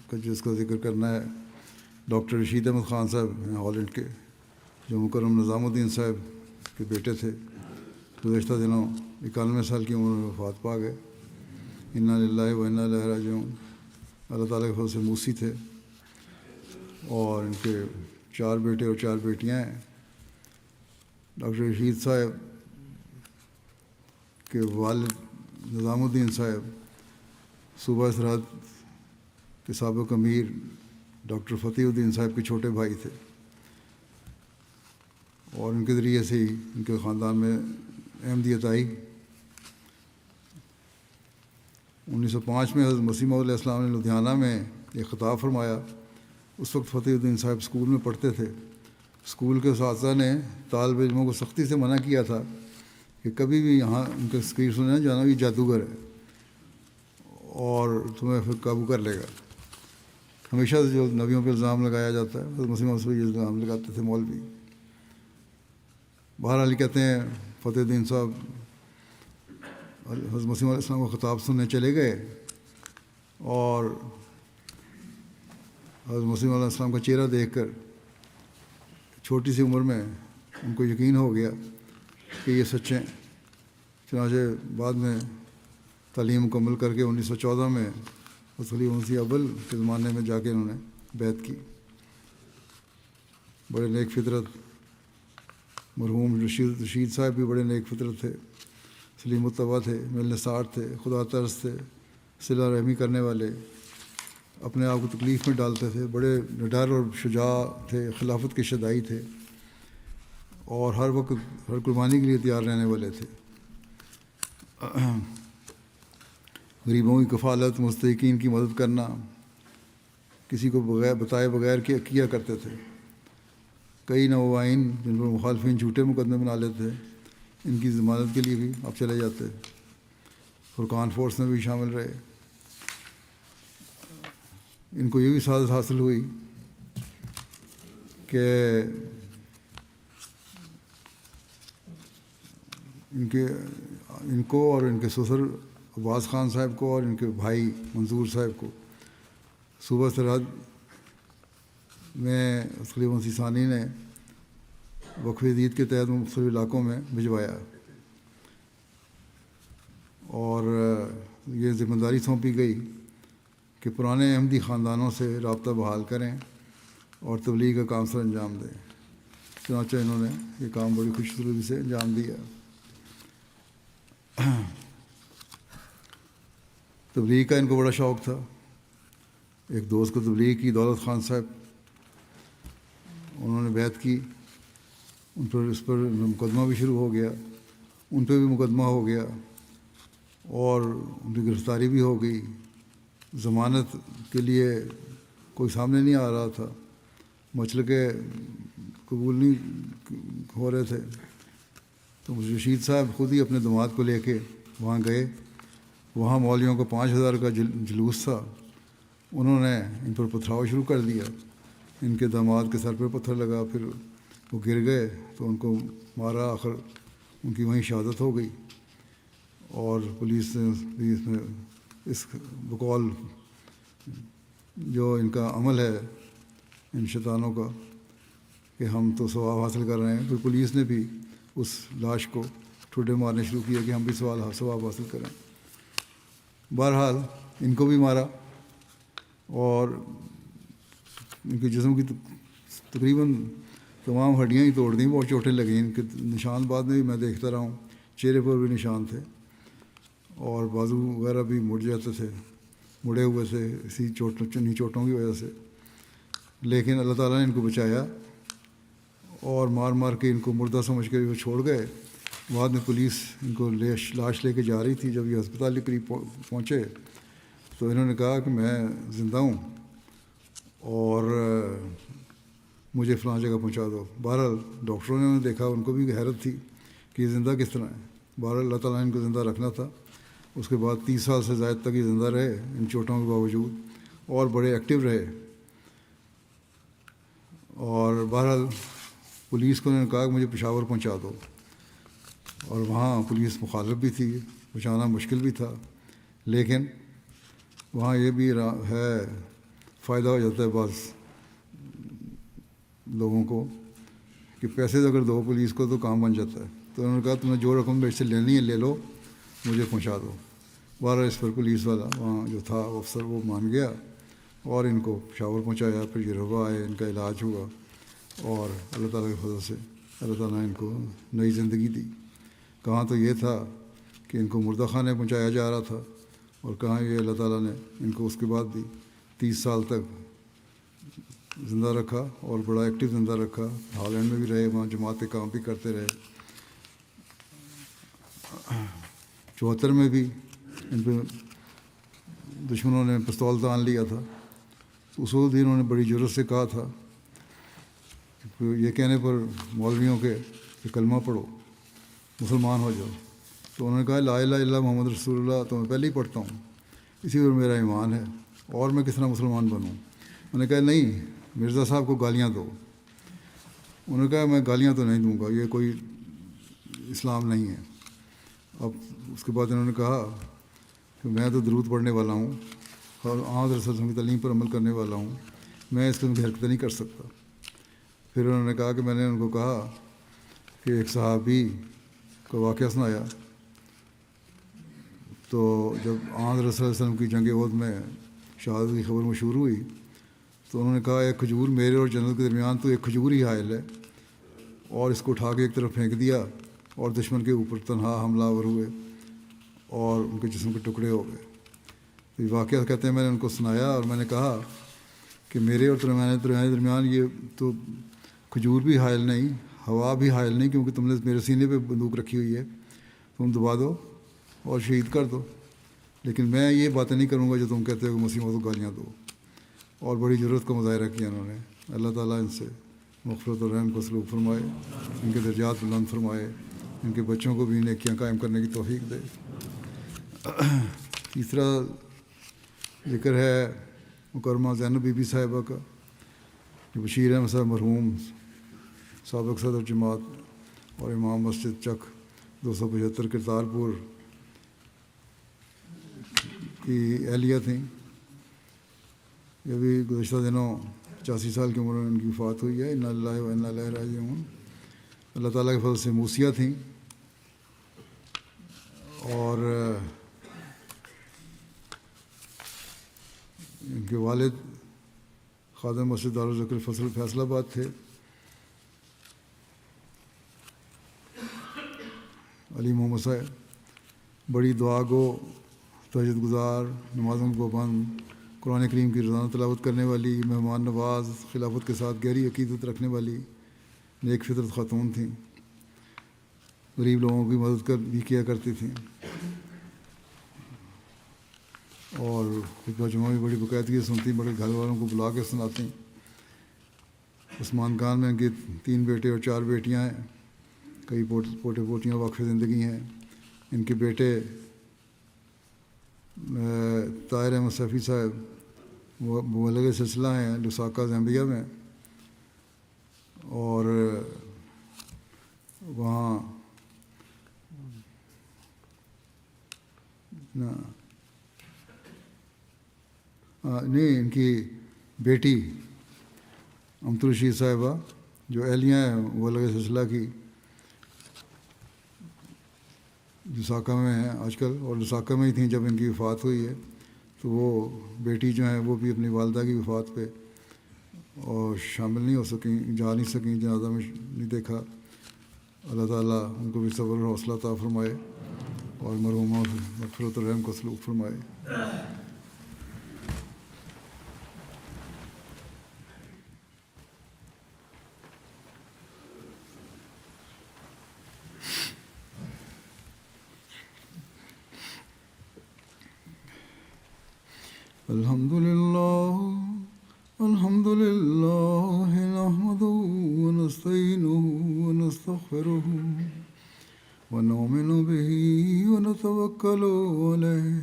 کا جس کا ذکر کرنا ہے ڈاکٹر رشید احمد خان صاحب ہیں ہالینڈ کے، جو مکرم نظام الدین صاحب کے بیٹے تھے۔ گزشتہ دنوں 91 سال کی عمر میں وفات پا گئے۔ انا للہ و انا الیہ راجعون۔ اللہ تعالیٰ کے فضل سے موسی تھے، اور ان کے 4 بیٹے اور 4 بیٹیاں ہیں۔ ڈاکٹر رشید صاحب کے والد نظام الدین صاحب صوبہ سرحد کے سابق امیر ڈاکٹر فتح الدین صاحب کے چھوٹے بھائی تھے، اور ان کے ذریعے سے ہی ان کے خاندان میں احمدیت آئی، 1905 میں حضرت مسیح موعود علیہ السلام نے لدھیانہ میں ایک خطاب فرمایا۔ اس وقت فتح الدین صاحب اسکول میں پڑھتے تھے۔ اسکول کے اساتذہ نے طالب علموں کو سختی سے منع کیا تھا کہ کبھی بھی یہاں ان کا تقریر سننے جانا، یہ جادوگر ہے اور تمہیں پھر قابو کر لے گا۔ ہمیشہ سے جو نبیوں پہ الزام لگایا جاتا ہے، حضرت مسیح موعود یہ الزام لگاتے تھے مولوی۔ بہرحال کہتے ہیں فتح الدین صاحب حضرت مسیح علیہ السلام کا خطاب سننے چلے گئے اور حضرت مسیح علیہ السلام کا چہرہ دیکھ کر چھوٹی سی عمر میں ان کو یقین ہو گیا کہ یہ سچے ہیں۔ چنانچہ بعد میں تعلیم مکمل کر کے 1914 میں خلیفہ مسیح اول کے زمانے میں جا کے انہوں نے بیعت کی۔ بڑے نیک فطرت، مرحوم رشید صاحب بھی بڑے نیک فطرت تھے، سلیم متبع تھے، ملنسار تھے، خدا ترس تھے، صلہ رحمی کرنے والے، اپنے آپ کو تکلیف میں ڈالتے تھے، بڑے نڈر اور شجاع تھے، خلافت کے شدائی تھے اور ہر وقت ہر قربانی کے لیے تیار رہنے والے تھے۔ غریبوں کی کفالت، مستحقین کی مدد کرنا، کسی کو بتائے بغیر کیا کرتے تھے۔ کئی نوآئین جن پر مخالفین جھوٹے مقدمے بنا لیتے تھے، ان کی ضمانت کے لیے بھی آپ چلے جاتے۔ فرقان فورس میں بھی شامل رہے۔ ان کو یہ بھی سعادت حاصل ہوئی کہ ان کو اور ان کے سسر عباس خان صاحب کو اور ان کے بھائی منظور صاحب کو صوبہ سرحد میں خلیفہ مسیح ثانی نے وقف جدید کے تحت مختلف علاقوں میں بھجوایا اور یہ ذمہ داری سونپی گئی کہ پرانے احمدی خاندانوں سے رابطہ بحال کریں اور تبلیغ کا کام سر انجام دیں۔ چنانچہ انہوں نے یہ کام بڑی خوش سلوکی سے انجام دیا۔ تبلیغ کا ان کو بڑا شوق تھا۔ ایک دوست کو تبلیغ کی، دولت خان صاحب، انہوں نے بیعت کی، اس پر مقدمہ بھی شروع ہو گیا، ان پہ بھی مقدمہ ہو گیا اور ان کی گرفتاری بھی ہو گئی۔ ضمانت کے لیے کوئی سامنے نہیں آ رہا تھا، مسلکے قبول نہیں ہو رہے تھے، تو رشید صاحب خود ہی اپنے داماد کو لے کے وہاں گئے۔ وہاں مولویوں کا 5000 کا جلوس تھا، انہوں نے ان پر پتھراؤ شروع کر دیا۔ ان کے داماد کے سر پہ پتھر لگا، پھر وہ گر گئے تو ان کو مارا، آخر ان کی وہیں شہادت ہو گئی۔ اور پولیس نے بھی اس میں اس بقول جو ان کا عمل ہے ان شیطانوں کا کہ ہم تو ثواب حاصل کر رہے ہیں، پھر پولیس نے بھی اس لاش کو ٹھڈے مارنے شروع کیا کہ ہم بھی ثواب حاصل کریں۔ بہرحال ان کو بھی مارا اور ان کے جسم کی تقریباً تمام ہڈیاں ہی توڑ دیں، بہت چوٹیں لگیں۔ ان کے نشان بعد میں بھی میں دیکھتا رہا ہوں، چہرے پر بھی نشان تھے اور بازو وغیرہ بھی مڑ جاتے تھے، مڑے ہوئے تھے اسی چوٹوں کی وجہ سے۔ لیکن اللہ تعالیٰ نے ان کو بچایا اور مار مار کے ان کو مردہ سمجھ کے وہ چھوڑ گئے۔ بعد میں پولیس ان کو لاش لے کے جا رہی تھی، جب یہ ہسپتال کے قریب پہنچے تو انہوں نے کہا کہ میں زندہ ہوں اور مجھے فلاں جگہ پہنچا دو۔ بہرحال ڈاکٹروں نے دیکھا، ان کو بھی حیرت تھی کہ یہ زندہ کس طرح ہے۔ بہرحال اللہ تعالیٰ نے ان کو زندہ رکھنا تھا۔ اس کے بعد 30 سال سے زائد تک یہ زندہ رہے ان چوٹوں کے باوجود اور بڑے ایکٹیو رہے۔ اور بہرحال پولیس کو انہوں نے کہا کہ مجھے پشاور پہنچا دو، اور وہاں پولیس مخالف بھی تھی، پہنچانا مشکل بھی تھا، لیکن وہاں یہ بھی ہے فائدہ ہو جاتا ہے بعض لوگوں کو کہ پیسے اگر دو پولیس کو تو کام بن جاتا ہے۔ تو انہوں نے کہا تم نے جو رقم میرے سے لینی ہے لے لو، مجھے پہنچا دو۔ بہرحال اس پر پولیس والا وہاں جو تھا افسر وہ مان گیا اور ان کو پشاور پہنچایا۔ پھر یہ روا آئے، ان کا علاج ہوا اور اللہ تعالیٰ کے فضل سے اللہ تعالیٰ نے ان کو نئی زندگی دی۔ کہاں تو یہ تھا کہ ان کو مردہ خانے پہنچایا جا رہا تھا، اور کہاں یہ اللہ تعالیٰ نے ان کو اس کے بعد بھی 30 سال تک زندہ رکھا اور بڑا ایکٹیو زندہ رکھا۔ ہالینڈ میں بھی رہے، وہاں جماعت کے کام بھی کرتے رہے۔ 74 میں بھی ان پہ دشمنوں نے پستول تان لیا تھا، تو اس وقت انہوں نے بڑی جرأت سے کہا تھا کہ یہ کہنے پر مولویوں کے کہ کلمہ پڑھو، مسلمان ہو جاؤ، تو انہوں نے کہا لا الہ الا اللہ محمد رسول اللہ تو میں پہلے ہی پڑھتا ہوں، اسی پر میرا ایمان ہے، اور میں کس طرح مسلمان بنوں؟ انہوں نے کہا نہیں، مرزا صاحب کو گالیاں دو۔ انہوں نے کہا میں گالیاں تو نہیں دوں گا، یہ کوئی اسلام نہیں ہے۔ اب اس کے بعد انہوں نے کہا کہ میں تو درود پڑھنے والا ہوں اور حضرت صلی اللہ علیہ وسلم کی تعلیم پر عمل کرنے والا ہوں، میں اس قسم کی حرکتیں نہیں کر سکتا۔ پھر انہوں نے کہا کہ میں نے ان کو کہا کہ ایک صحابی کا واقعہ سنایا، تو جب حضرت صلی اللہ علیہ وسلم کی جنگ احد میں شہادت کی خبر مشہور ہوئی تو انہوں نے کہا ایک کھجور میرے اور جنت کے درمیان تو ایک کھجور ہی حائل ہے، اور اس کو اٹھا کے ایک طرف پھینک دیا اور دشمن کے اوپر تنہا حملہ آور ہوئے اور ان کے جسم کے ٹکڑے ہو گئے۔ تو یہ واقعہ کہتے ہیں میں نے ان کو سنایا اور میں نے کہا کہ میرے اور تمہارے درمیان یہ تو کھجور بھی حائل نہیں، ہوا بھی حائل نہیں، کیونکہ تم نے میرے سینے پہ بندوق رکھی ہوئی ہے، تم دبا دو اور شہید کر دو، لیکن میں یہ باتیں نہیں کروں گا جو تم کہتے ہو کہ مسیح موت کو گالیاں دو۔ اور بڑی ضرورت کا مظاہرہ کیا انہوں نے۔ اللہ تعالیٰ ان سے مغفرت اور رحم کو سلوک فرمائے، ان کے درجات بلند فرمائے، ان کے بچوں کو بھی نیکیاں قائم کرنے کی توفیق دے۔ تیسرا ذکر ہے مکرمہ زینب بی بی صاحبہ کا، جو بشیر احمد صاحب مرحوم سابق صدر جماعت اور امام مسجد چک 275 کرتارپور کی اہلیہ تھیں۔ یہ بھی گزشتہ دنوں 85 سال کی عمر میں ان کی وفات ہوئی ہے، انا للہ و انا الیہ راجعون۔ اللہ تعالیٰ کے فضل سے موسیہ تھیں، اور ان کے والد خادم مسجد دارالذکر فیصل آباد تھے۔ علی محمد صاحب بڑی دعا گو، تہجد گزار، نمازوں کی پابند، قرآن کریم کی روزانہ تلاوت کرنے والی، مہمان نواز، خلافت کے ساتھ گہری عقیدت رکھنے والی نیک فطرت خاتون تھیں۔ غریب لوگوں کی مدد بھی کیا کرتی تھیں، اور خطبہ جمعہ بھی بڑی باقاعدگی سے سنتی، بڑے گھر والوں کو بلا کے سناتی۔ عثمان خان میں ان کی 3 بیٹے اور 4 بیٹیاں ہیں، کئی پوتے پوتیاں واقف زندگی ہیں۔ ان کے بیٹے طاہر احمد صفی صاحب وہ مبلغ سلسلہ ہیں لساکا زامبیا میں، اور وہاں نہیں، ان کی بیٹی امت الرشید صاحبہ جو اہلیہ ہیں مبلغ سلسلہ کی، لساکا میں ہیں آج کل، اور لساکا میں ہی تھیں جب ان کی وفات ہوئی ہے، تو وہ بیٹی جو ہیں وہ بھی اپنی والدہ کی وفات پہ اور شامل نہیں ہو سکیں، جا نہیں سکیں، جنازہ میں نہیں دیکھا۔ اللہ تعالیٰ ان کو بھی صبر اور حوصلہ عطا فرمائے اور مرحومہ مغفرت اور رحم کو سلوک فرمائے۔ الحمد لله نحمده ونستعينه ونستغفره ونؤمن به ونتوكل عليه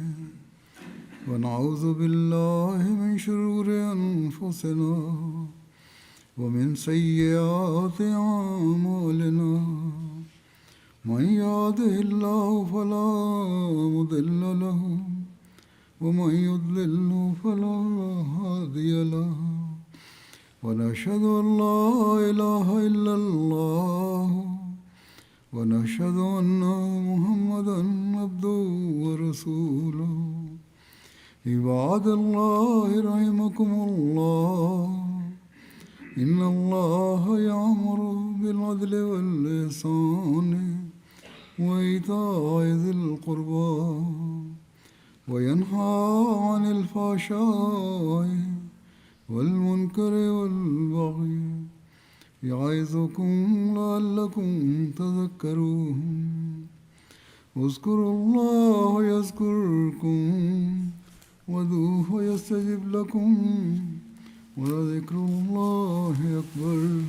ونعوذ بالله من شرور أنفسنا ومن سيئات أعمالنا، من يهده الله فلا مضل له ومن يضلل فلا هادي له، ونشهد أن لا إله إلا الله ونشهد أن محمدا عبده ورسوله۔ عباد الله رحمكم الله، إن الله يأمر بالعدل والإحسان وإيتاء ذي القربى وينهى عن الفحشاء والمنكر والبغي يعظكم لعلكم تذكرون۔ اذكروا الله يذكركم وادعوه يستجب لكم ولذكر الله أكبر.